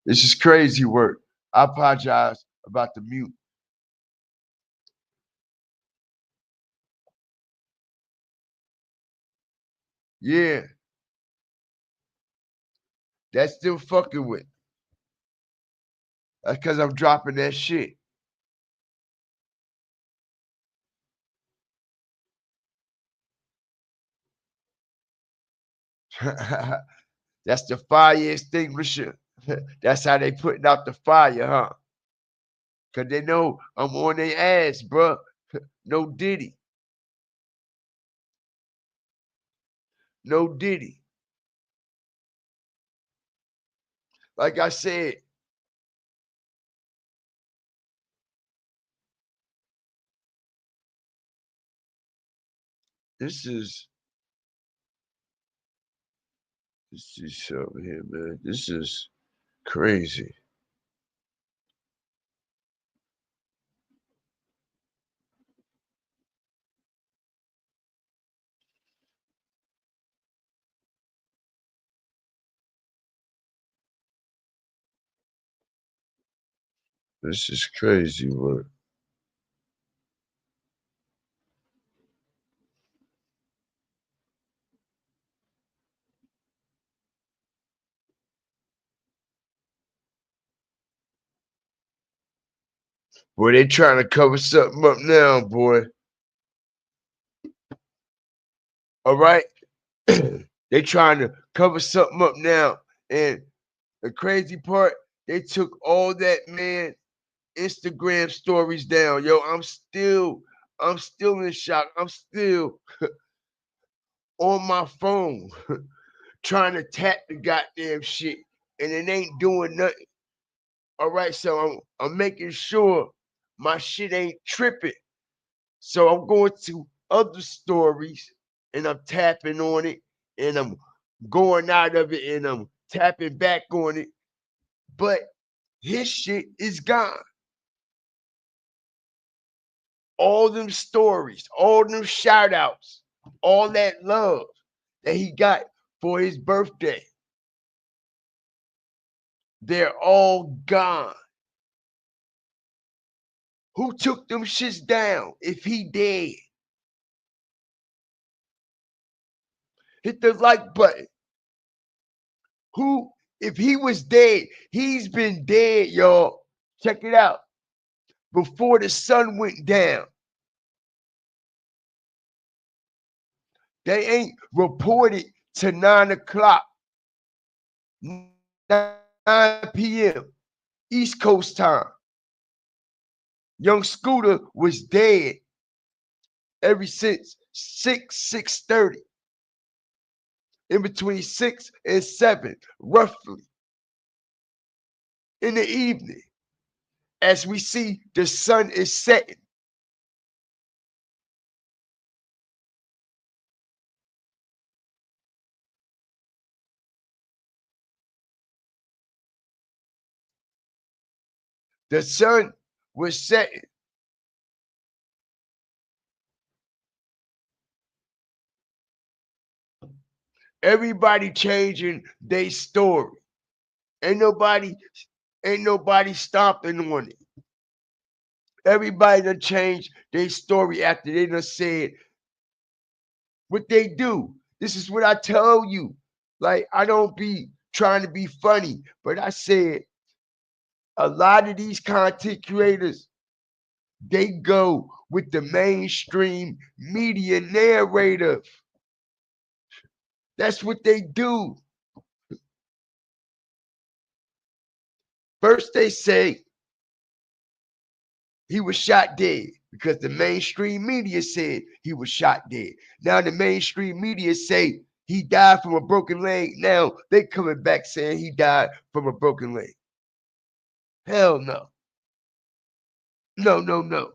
This is crazy work. I apologize about the mute. Yeah, that's still fucking with. That's because I'm dropping that shit. That's the fire extinguisher. That's how they putting out the fire, huh? Because they know I'm on their ass, bruh. No Diddy. No Diddy. Like I said, this is something here, man. This is crazy. This is crazy work. Boy, they trying to cover something up now, boy. All right? They trying to cover something up now. And the crazy part, they took all that, man, Instagram stories down. Yo, I'm still in shock. I'm still on my phone trying to tap the goddamn shit. And it ain't doing nothing. All right, so I'm making sure my shit ain't tripping. So I'm going to other stories and I'm tapping on it and I'm going out of it and I'm tapping back on it. But his shit is gone. All them stories, all them shout outs, all that love that he got for his birthday, they're all gone. Who took them shits down if he dead? Hit the like button. Who, if he was dead, he's been dead, y'all. Check it out. Before the sun went down. They ain't reported to 9 o'clock, 9 p.m. East Coast time. Young Scooter was dead ever since 6:30. In between 6 and 7, roughly. In the evening. As we see the sun is setting. The sun was setting. Everybody changing their story. Ain't nobody stomping on it. Everybody done changed their story after they done said what they do. This is what I tell you. Like, I don't be trying to be funny, but I said a lot of these content creators, they go with the mainstream media narrative. That's what they do. First, they say he was shot dead because the mainstream media said he was shot dead. Now the mainstream media say he died from a broken leg. Now they coming back saying he died from a broken leg. Hell no. No, no, no.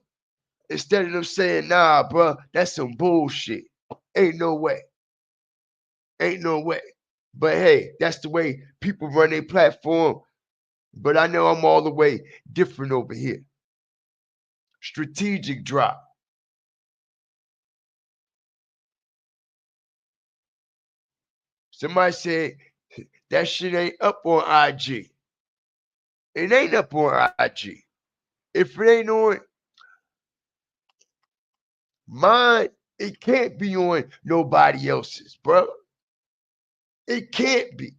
Instead of them saying, nah, bro, that's some bullshit. Ain't no way. Ain't no way. But hey, that's the way people run their platform. But I know I'm all the way different over here. Strategic drop. Somebody said that shit ain't up on IG. It ain't up on IG. If it ain't on mine, it can't be on nobody else's, bro. It can't be.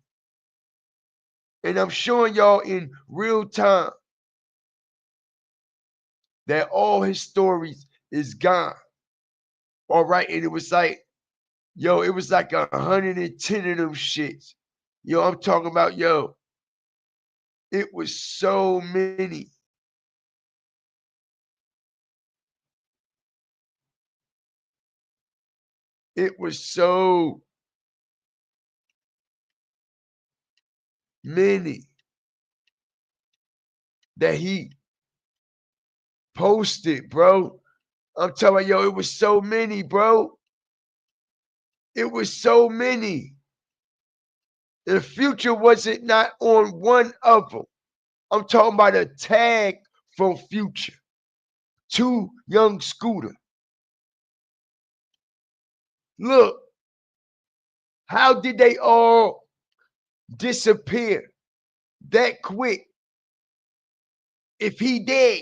And I'm showing y'all in real time that all his stories is gone. All right. And it was like, yo, it was like 110 of them shits. Yo, I'm talking about, yo, it was so many. It was so many that he posted, bro. I'm talking about, yo, it was so many, bro. It was so many. The Future wasn't not on one of them. I'm talking about a tag from Future to Young Scooter. Look, how did they all disappear that quick if he dead?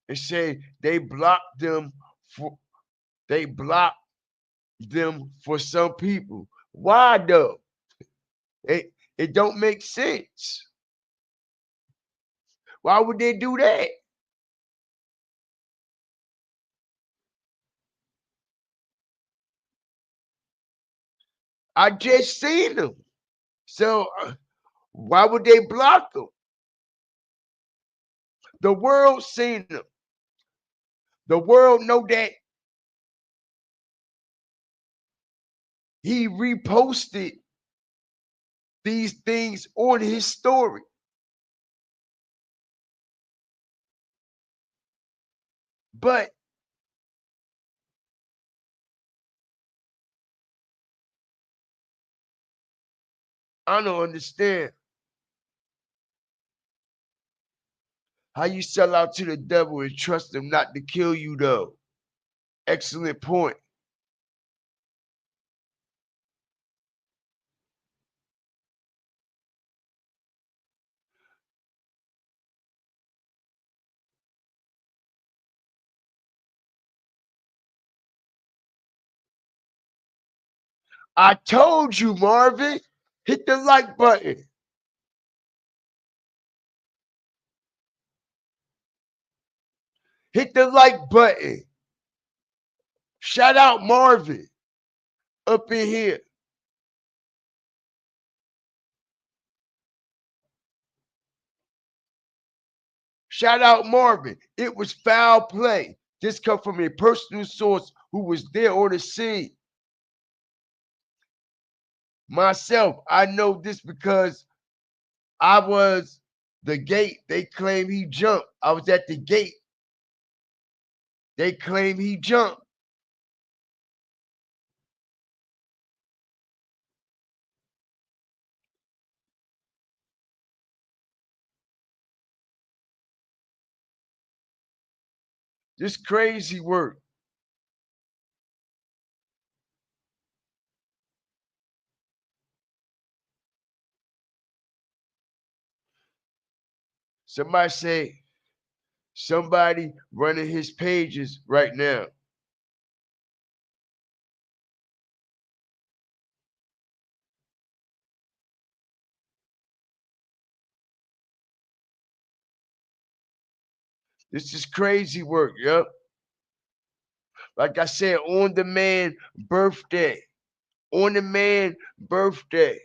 It said they blocked them for some people. Why though? It don't make sense. Why would they do that? I just seen them. So why would they block them? The world seen them. The world know that he reposted these things on his story. But I don't understand how you sell out to the devil and trust him not to kill you, though. Excellent point. I told you, Marvin. Hit the like button. Hit the like button. Shout out Marvin up in here. Shout out Marvin. It was foul play. This come from a personal source who was there on the scene. Myself, I know this because I was the gate. They claim he jumped. I was at the gate. They claim he jumped. This crazy work. Somebody say, somebody running his pages right now. This is crazy work, yup. Like I said, on the man birthday. On the man birthday.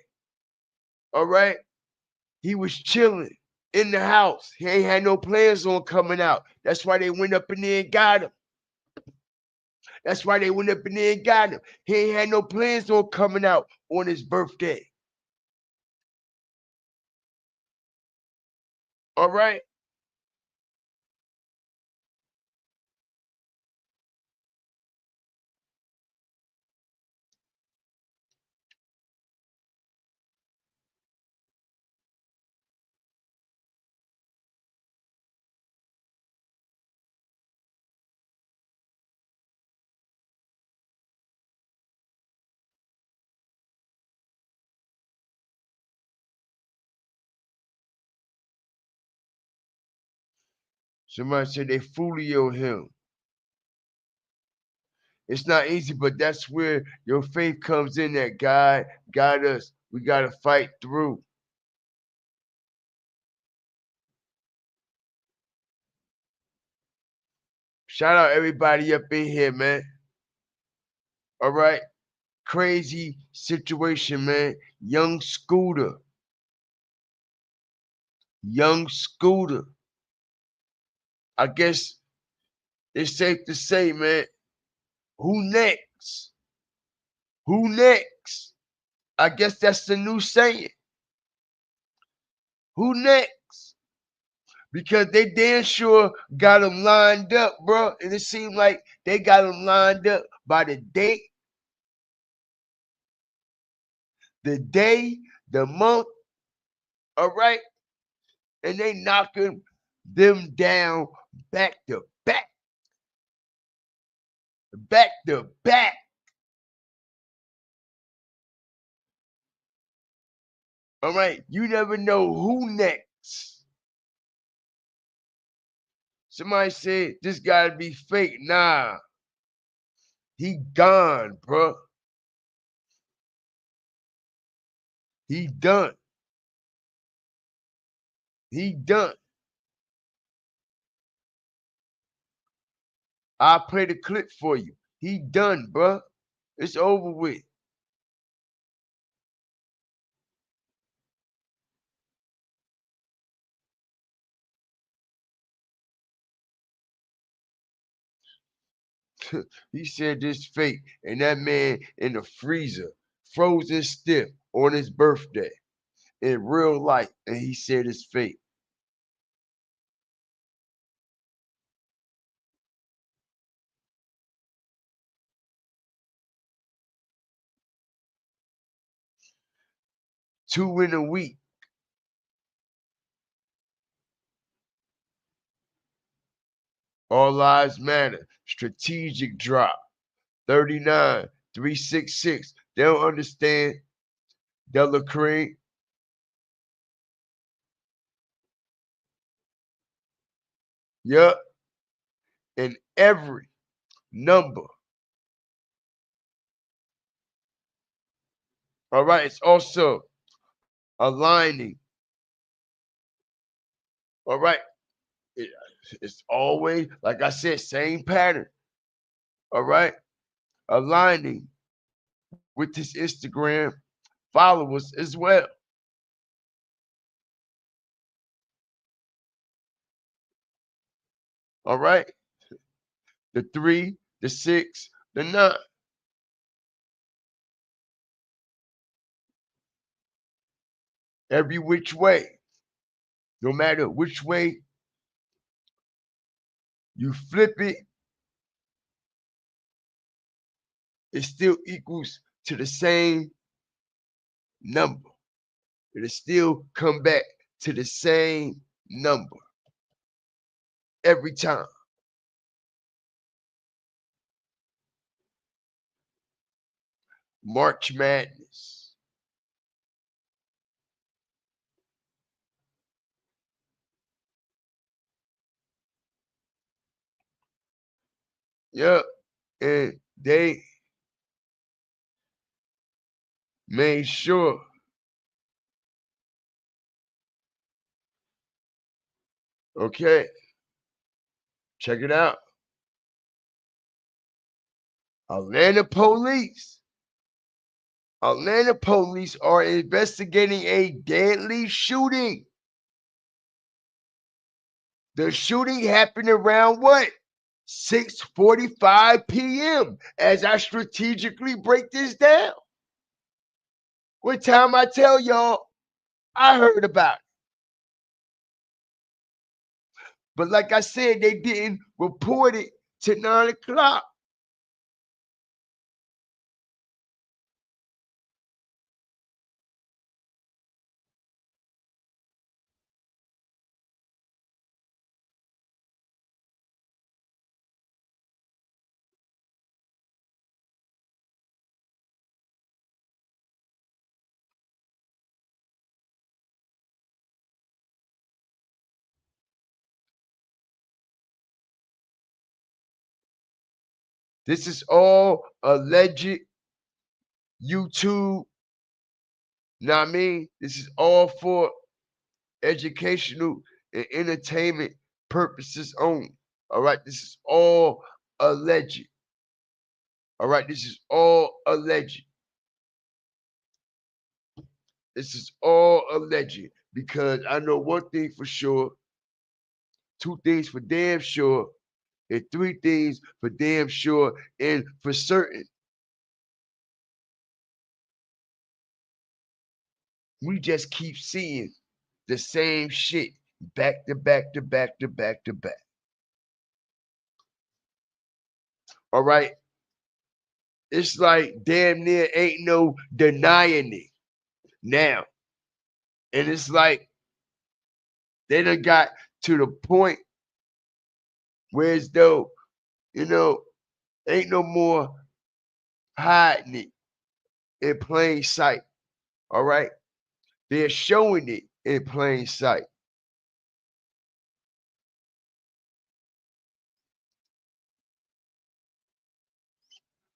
All right? He was chilling in the house. He ain't had no plans on coming out. That's why they went up in there and got him. That's why they went up in there and got him. He ain't had no plans on coming out on his birthday. All right? Somebody said they folio him. It's not easy, but that's where your faith comes in. That God got us. We got to fight through. Shout out everybody up in here, man. All right. Crazy situation, man. Young Scooter. Young Scooter. I guess it's safe to say, man, who next? Who next? I guess that's the new saying. Who next? Because they damn sure got them lined up, bro. And it seemed like they got them lined up by the date, the day, the month, all right? And they knocking them down back to back, back to back. All right, you never know who next. Somebody said this gotta be fake. Nah, he gone, bro. He done. He done. I'll play the clip for you. He done, bro. It's over with. He said this fake, and that man in the freezer, frozen stiff on his birthday in real life, and he said it's fake. Two in a week. All lives matter. Strategic drop. 39, 366. They don't understand. Della Cream. Yup. And every number. All right. It's also aligning. All right. It- it's always, like I said, same pattern. All right. Aligning with his Instagram followers as well. All right. The 3, the 6, the 9. every which way. No matter which way you flip it, it still equals to the same number. It'll still come back to the same number every time. March Madness. Yep. And they made sure, okay, check it out. Atlanta police are investigating a deadly shooting. The shooting happened around what? 6:45 p.m. as I strategically break this down. What time I tell y'all, I heard about it. But like I said, they didn't report it to 9 o'clock. This is all alleged YouTube. Know what I mean? This is all for educational and entertainment purposes only. All right, this is all alleged. All right, this is all alleged. This is all alleged because I know one thing for sure, two things for damn sure, and three things for damn sure and for certain. We just keep seeing the same shit back to back to back to back to back. All right. It's like damn near ain't no denying it now. And it's like they done got to the point where as though, ain't no more hiding it in plain sight. All right. They're showing it in plain sight.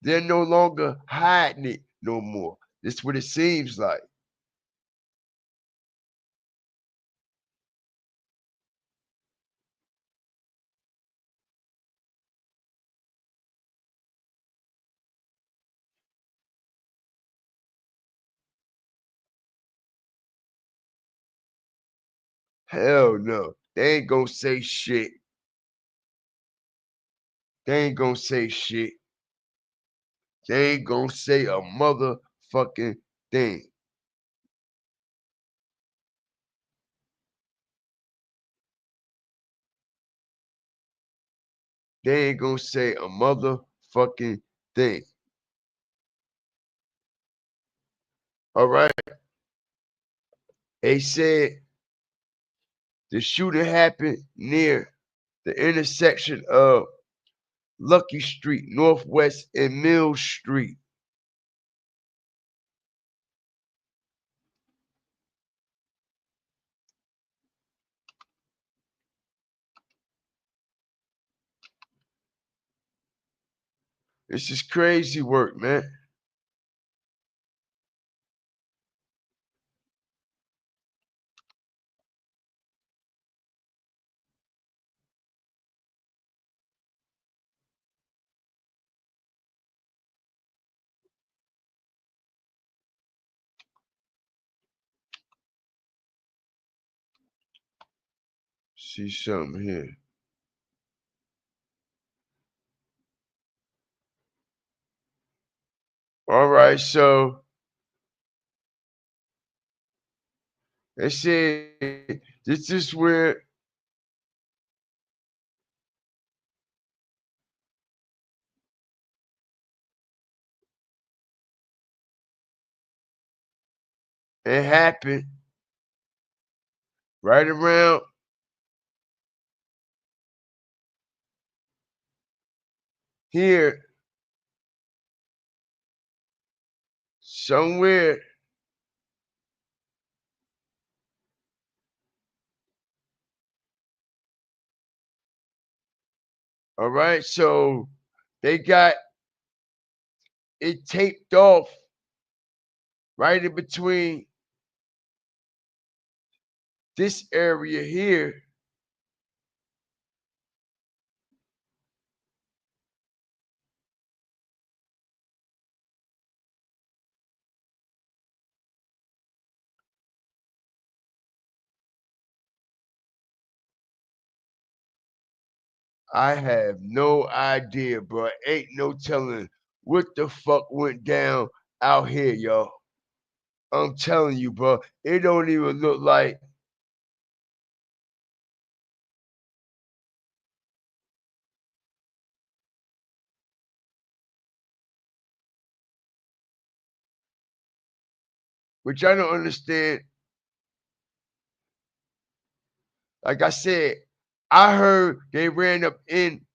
They're no longer hiding it no more. That's what it seems like. Hell no. They ain't gonna say shit. They ain't gonna say shit. They ain't gonna say a motherfucking thing. They ain't gonna say a motherfucking thing. All right. They said the shooting happened near the intersection of Lucky Street Northwest and Mill Street. This is crazy work, man. See something here. All right, so They said this is where it happened, right around here, somewhere. All right, so they got it taped off right in between this area here. I have no idea, bro. Ain't no telling what the fuck went down out here, y'all. I'm telling you, bro. It don't even look like which I don't understand. Like I said, I heard they ran up in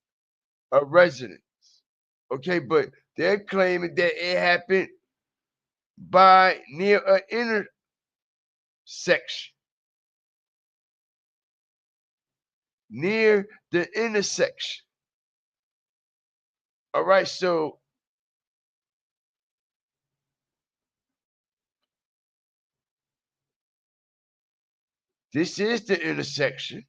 a residence. Okay, but they're claiming that it happened by near an intersection. Near the intersection. All right, so this is the intersection.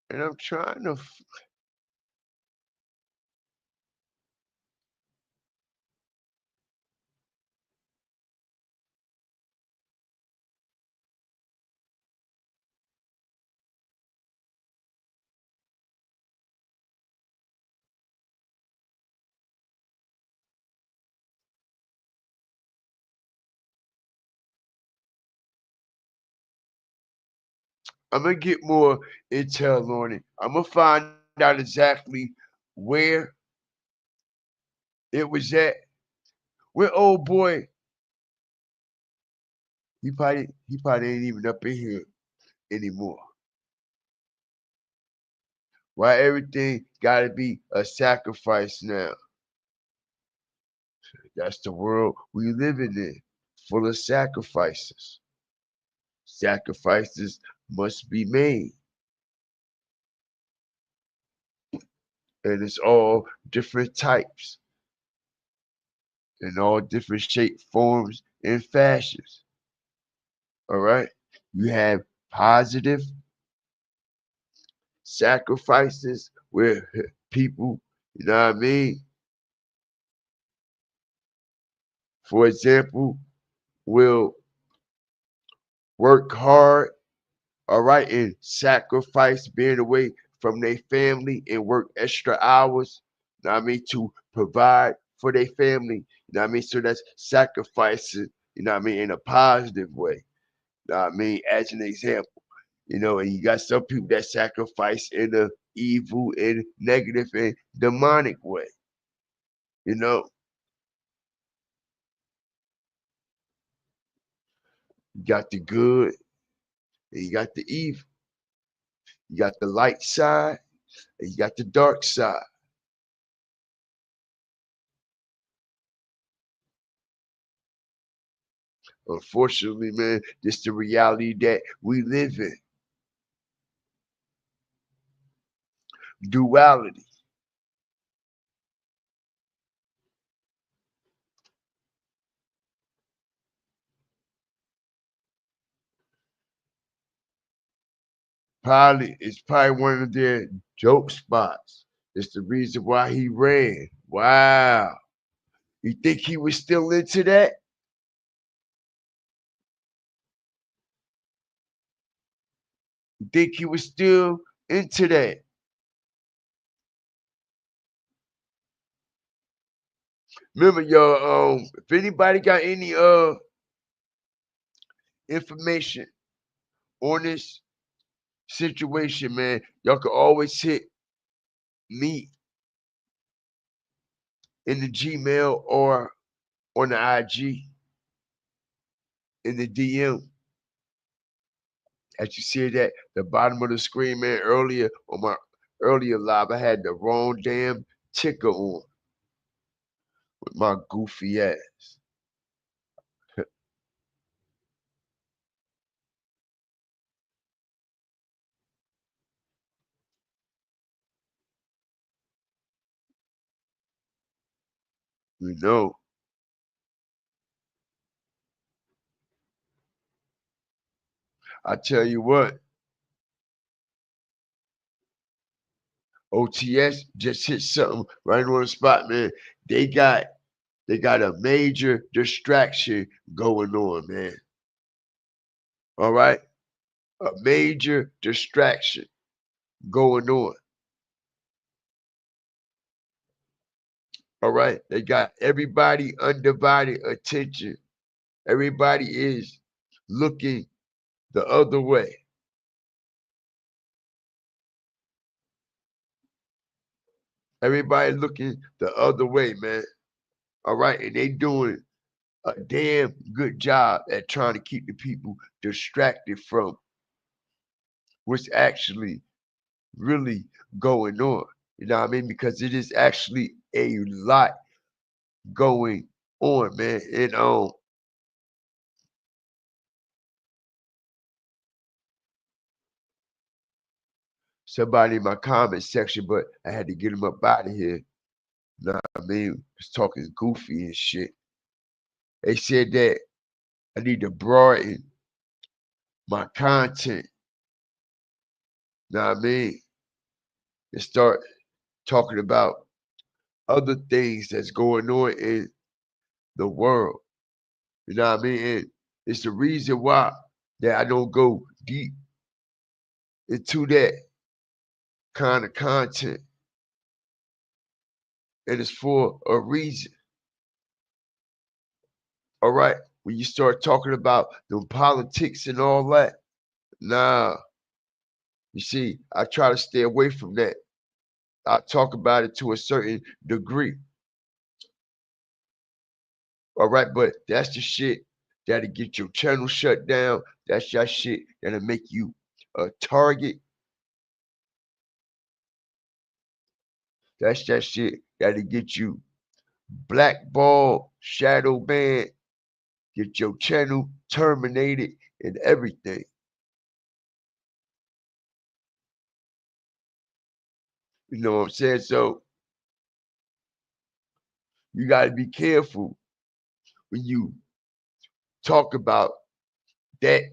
And I'm trying to I'm gonna get more intel on it. I'm gonna find out exactly where it was at. Where old boy, he probably ain't even up in here anymore. Why everything gotta be a sacrifice now? That's the world we living in, full of sacrifices. Sacrifices must be made, and it's all different types in all different shapes, forms, and fashions. All right, you have positive sacrifices where people, you know what I mean? For example, will work hard, all right, and sacrifice being away from their family and work extra hours, you know what I mean, to provide for their family, you know what I mean? So that's sacrificing, you know what I mean, in a positive way, you know what I mean, as an example. You know, and you got some people that sacrifice in a evil and negative and demonic way. You know, you got the good and you got the evil. You got the light side and you got the dark side. Unfortunately, man, this the reality that we live in. Duality. Probably it's probably one of their joke spots. It's the reason why he ran. Wow. You think he was still into that? You think he was still into that? Remember, y'all, if anybody got any information on this situation, man, y'all can always hit me in the Gmail or on the IG in the DM. As you see it at the bottom of the screen, man, earlier on my earlier live, I had the wrong damn ticker on with my goofy ass. You know, I tell you what, OTS just hit something right on the spot, man. They got a major distraction going on, man. All right? A major distraction going on. All right? They got everybody undivided attention. Everybody is looking the other way. Everybody looking the other way, man. All right? And they doing a damn good job at trying to keep the people distracted from what's actually really going on. You know what I mean? Because it is actually a lot going on, man. And somebody in my comment section, but I had to get them up out of here. You know what I mean? Was talking goofy and shit. They said that I need to broaden my content. You know what I mean? And start talking about other things that's going on in the world. You know what I mean? And it's the reason why that I don't go deep into that kind of content. And it's for a reason. All right. When you start talking about the politics and all that, nah. You see, I try to stay away from that. I talk about it to a certain degree. All right, but that's the shit that'll get your channel shut down. That's that shit that'll make you a target. That's that shit that'll get you blackballed, shadow banned, get your channel terminated, and everything. You know what I'm saying? So you got to be careful when you talk about that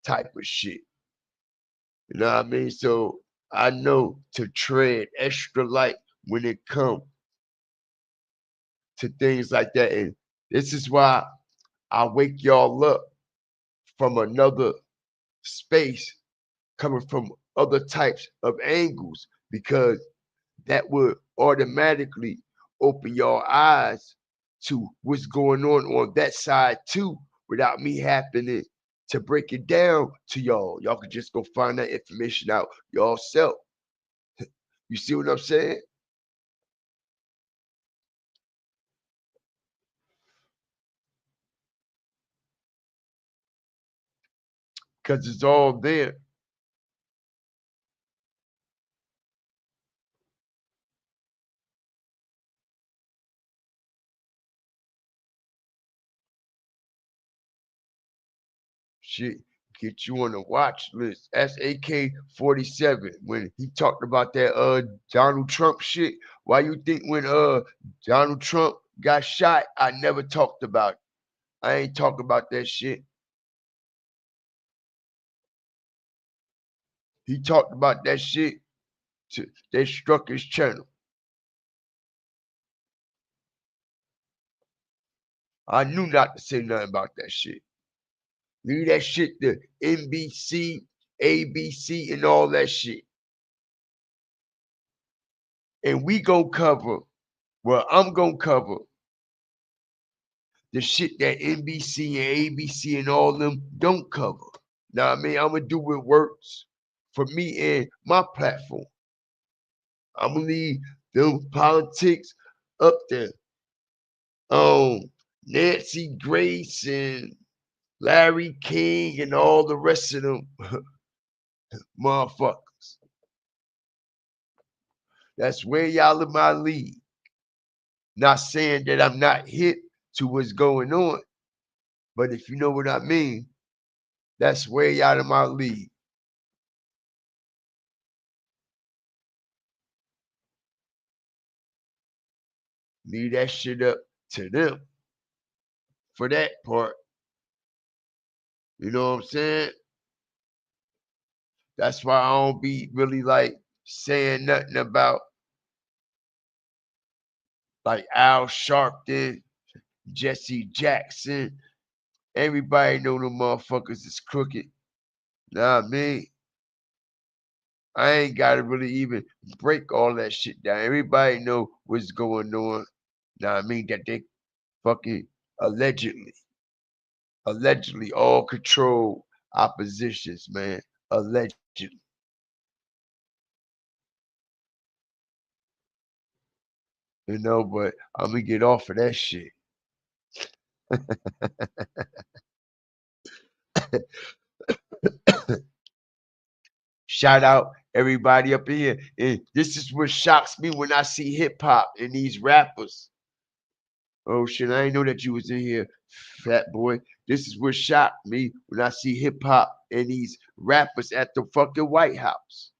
type of shit. You know what I mean? So I know to tread extra light when it comes to things like that. And this is why I wake y'all up from another space, coming from other types of angles, because that would automatically open your eyes to what's going on that side too, without me happening to break it down to y'all. Y'all could just go find that information out yourself. You see what I'm saying? Because it's all there. Shit, get you on the watch list. That's AK-47. When he talked about that Donald Trump shit, why you think when Donald Trump got shot, I never talked about it? I ain't talking about that shit. He talked about that shit. They struck his channel. I knew not to say nothing about that shit. Leave that shit to NBC, ABC, and all that shit. And we gonna cover, well, I'm gonna cover the shit that NBC and ABC and all them don't cover. Now, I mean, I'm gonna do what works for me and my platform. I'm gonna leave them politics up there. Nancy Grace and Larry King and all the rest of them motherfuckers. That's where y'all in my league. Not saying that I'm not hip to what's going on, but if you know what I mean, that's way out of my league. Leave that shit up to them for that part. You know what I'm saying? That's why I don't be really like saying nothing about like Al Sharpton, Jesse Jackson. Everybody know them motherfuckers is crooked. Nah, me, I ain't gotta really even break all that shit down. Everybody know what's going on. Nah, I mean that they fucking allegedly all control oppositions, man. Allegedly. You know, but I'm gonna get off of that shit. Shout out everybody up in here. And this is what shocks me when I see hip hop and these rappers. Oh shit, I didn't know that you was in here, fat boy. This is what shocked me when I see hip hop and these rappers at the fucking White House.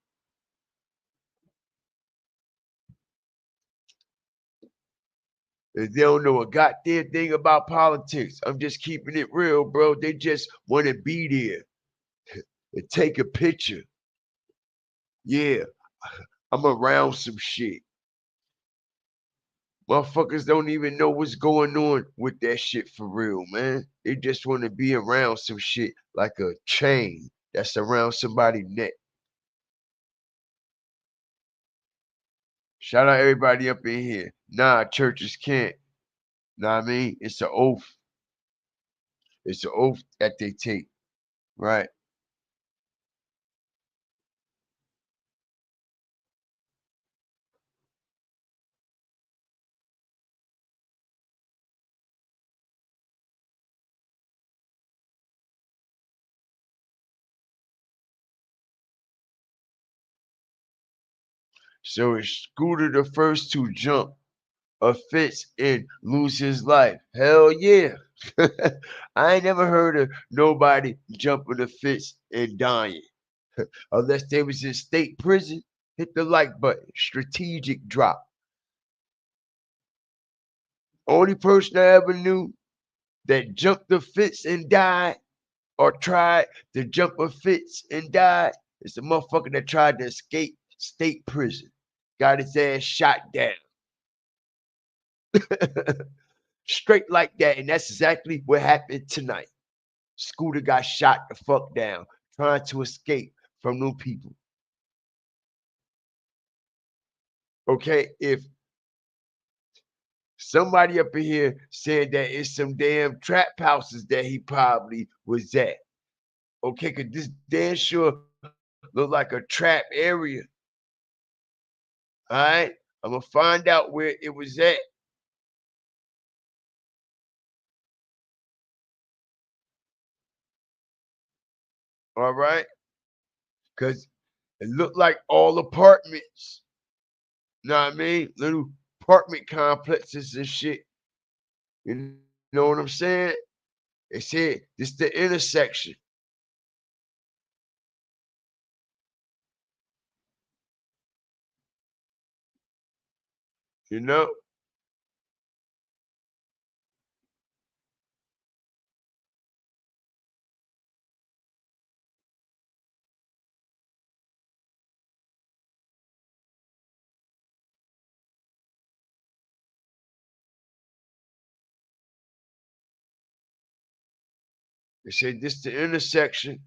And they don't know a goddamn thing about politics. I'm just keeping it real, bro. They just want to be there and take a picture. Yeah, I'm around some shit. Motherfuckers don't even know what's going on with that shit for real, man. They just want to be around some shit like a chain that's around somebody's neck. Shout out everybody up in here. Nah, churches can't. Know what I mean? It's an oath. It's an oath that they take, right? So is Scooter the first to jump a fence and lose his life? Hell yeah. I ain't never heard of nobody jumping a fence and dying. Unless they was in state prison. Hit the like button. Strategic drop. Only person I ever knew that jumped the fence and died or tried to jump a fence and died is the motherfucker that tried to escape state prison. Got his ass shot down. Straight like that. And that's exactly what happened tonight. Scooter got shot the fuck down trying to escape from them people. Okay, if somebody up in here said that it's some damn trap houses that he probably was at. Okay, cause this damn sure look like a trap area. All right, I'm gonna find out where it was at. All right, cause it looked like all apartments. Know what I mean? Little apartment complexes and shit. You know what I'm saying? They said this the intersection. You know? They said this the intersection.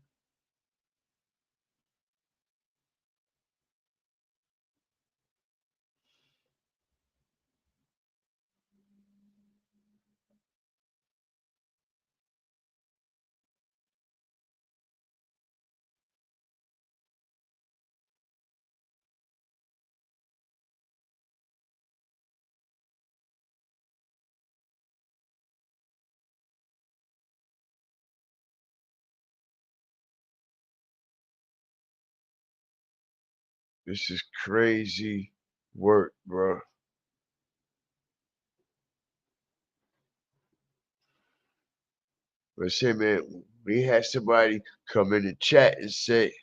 This is crazy work, bro. But say, man, we had somebody come in the chat and say,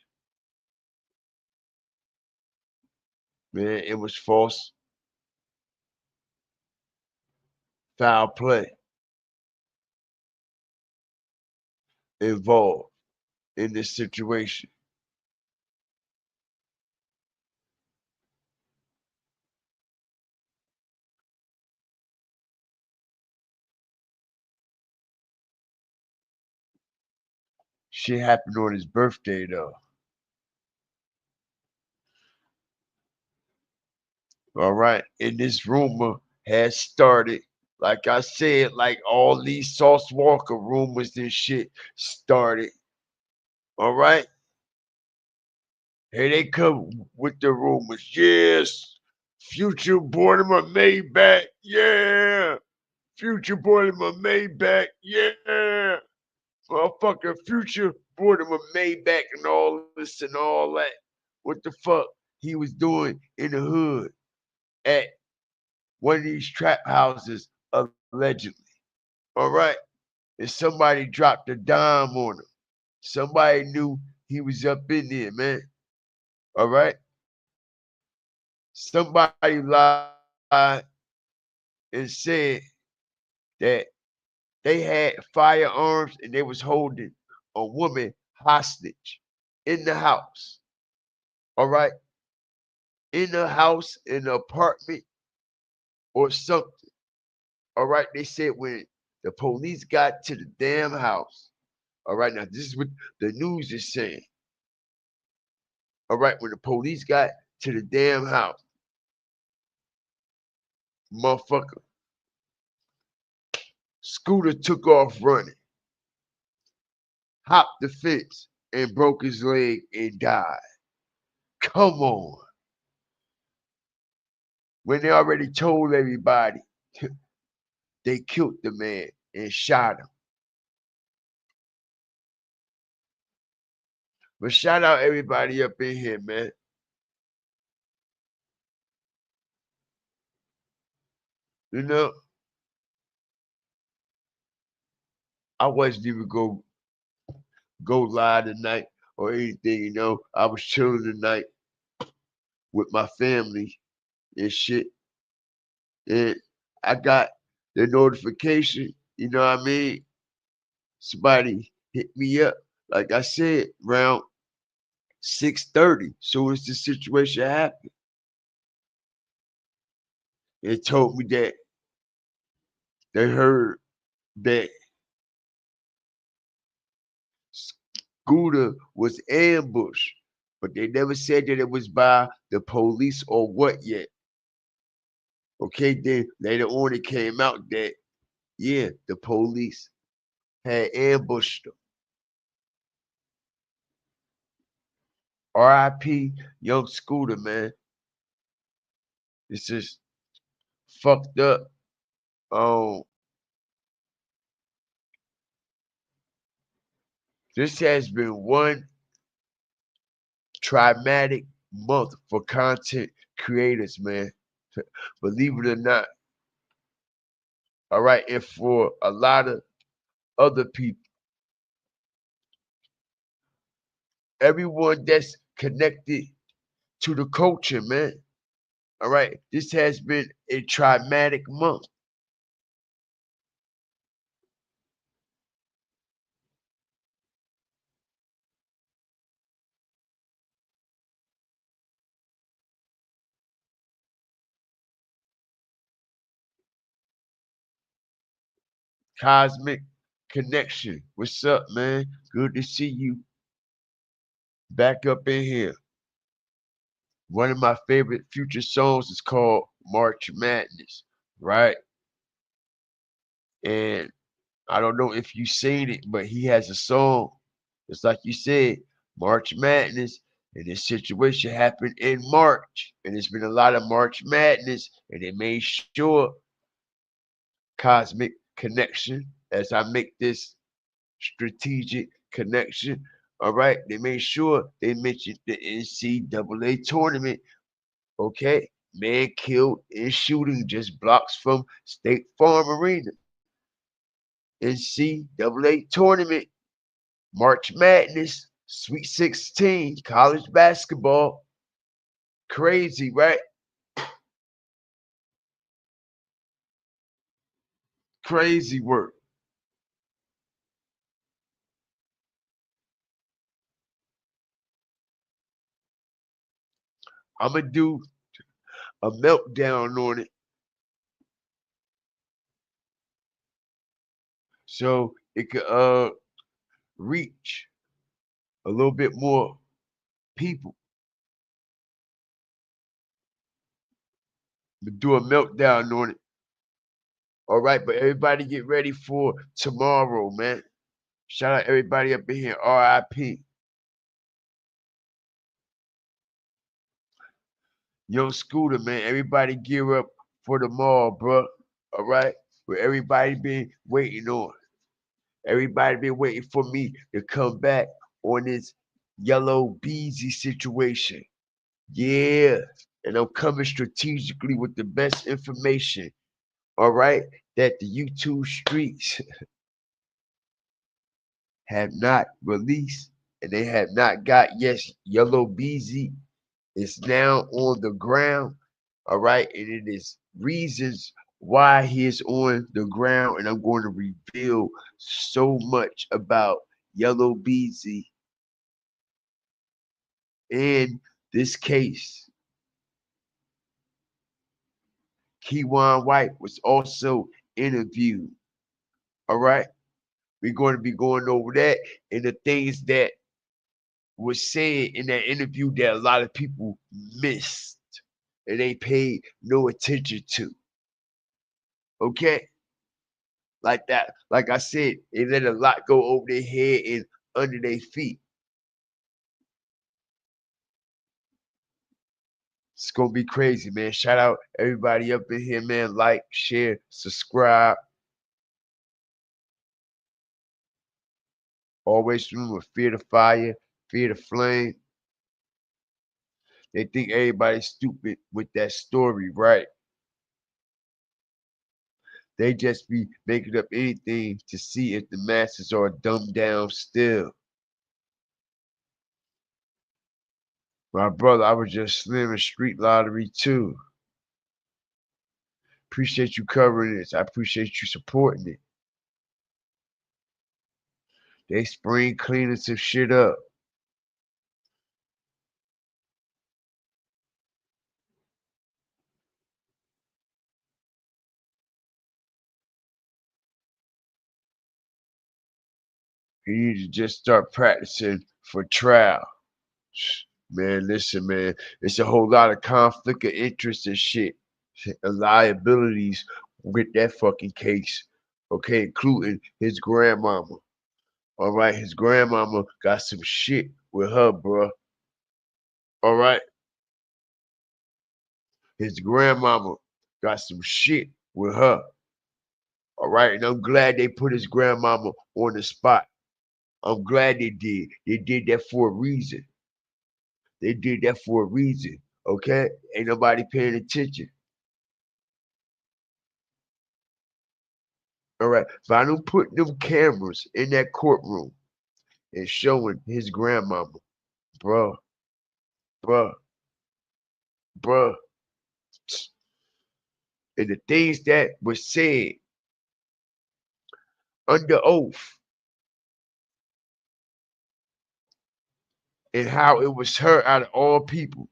man, it was false foul play involved in this situation. Shit happened on his birthday, though. All right. And this rumor has started. Like I said, like all these Sauce Walker rumors and shit started. All right. Here they come with the rumors. Yes. Future bought him a Maybach. Yeah. Future bought him a Maybach. Yeah. Motherfucker, Future bought him a Maybach and all this and all that. What the fuck he was doing in the hood at one of these trap houses, allegedly. All right. And somebody dropped a dime on him. Somebody knew he was up in there, man. All right. Somebody lied and said that they had firearms and they was holding a woman hostage in the house. All right. In the house, in the apartment, or something. All right. They said when the police got to the damn house. All right. Now, this is what the news is saying. All right. When the police got to the damn house, motherfucker, Scooter took off running, hopped the fence, and broke his leg and died. Come on. When they already told everybody they killed the man and shot him. But shout out everybody up in here, man. You know, I wasn't even go live tonight or anything, you know. I was chilling tonight with my family and shit. And I got the notification, you know what I mean? Somebody hit me up, like I said, around 6:30. Soon as the situation happened, it told me that they heard that Scooter was ambushed, but they never said that it was by the police or what yet. Okay, then later on it came out that yeah, the police had ambushed them. R.I.P. Young Scooter, man. It's just fucked up. Um, this has been one traumatic month for content creators, man. Believe it or not. All right, and for a lot of other people, everyone that's connected to the culture, man. All right, this has been a traumatic month. Cosmic Connection. What's up, man? Good to see you back up in here. One of my favorite Future songs is called March Madness, right? And I don't know if you've seen it, but he has a song. It's like you said, March Madness. And this situation happened in March. And there's been a lot of March Madness. And they made sure Cosmic Connection, as I make this strategic connection, All right, they made sure they mentioned the NCAA tournament. Okay, man killed in shooting just blocks from State Farm Arena. NCAA tournament, March Madness, Sweet 16, college basketball. Crazy, right? Crazy work. I'm gonna do a meltdown on it so it could reach a little bit more people. Do a meltdown on it. All right, but everybody get ready for tomorrow, man. Shout out everybody up in here. RIP. Young Scooter, man. Everybody gear up for the mall, bro. All right, where everybody been waiting on. Everybody been waiting for me to come back on this yellow beezy situation. Yeah, and I'm coming strategically with the best information. All right, that the YouTube streets have not released, and they have not got. Yes, Yellow BZ is now on the ground. All right, and it is reasons why he is on the ground, and I'm going to reveal so much about Yellow BZ in this case. Keywan White was also interviewed. All right, we're going to be going over that and the things that was said in that interview that a lot of people missed and they paid no attention to. Okay? Like that. Like I said, they let a lot go over their head and under their feet. It's gonna be crazy, man. Shout out everybody up in here, man. Like, share, subscribe. Always remember, fear the fire, fear the flame. They think everybody's stupid with that story, right? They just be making up anything to see if the masses are dumbed down still. My brother, I was just slimming street lottery too. Appreciate you covering this. I appreciate you supporting it. They spring cleaning some shit up. You need to just start practicing for trial. Man, listen, man. It's a whole lot of conflict of interest and shit. And liabilities with that fucking case. Okay, including his grandmama. All right, his grandmama got some shit with her, bro. All right, his grandmama got some shit with her. All right, and I'm glad they put his grandmama on the spot. I'm glad they did. They did that for a reason. They did that for a reason. Okay, ain't nobody paying attention. All right, but I don't put them cameras in that courtroom and showing his grandmama, bruh, bruh, bruh, and the things that were said under oath and how it was her out of all people.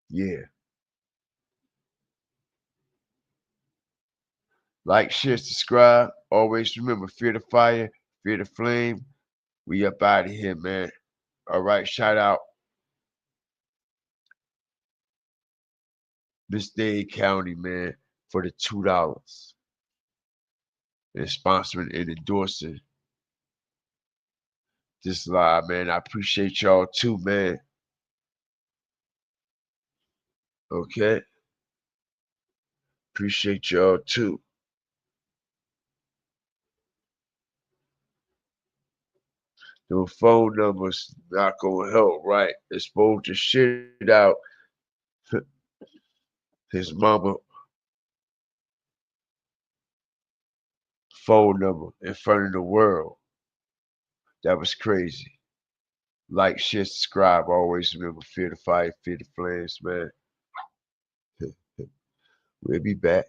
Yeah. Like, share, subscribe. Always remember, fear the fire, fear the flame. We up out of here, man. All right, shout out Miss Dade County, man, for the $2 and sponsoring and endorsing this live, man. I appreciate y'all too, man. Okay. Appreciate y'all too. The phone numbers not gonna help, right? Expose the shit out his mama phone number in front of the world. That was crazy. Like, share, subscribe. Always remember, fear the fire, fear the flames, man. We'll be back.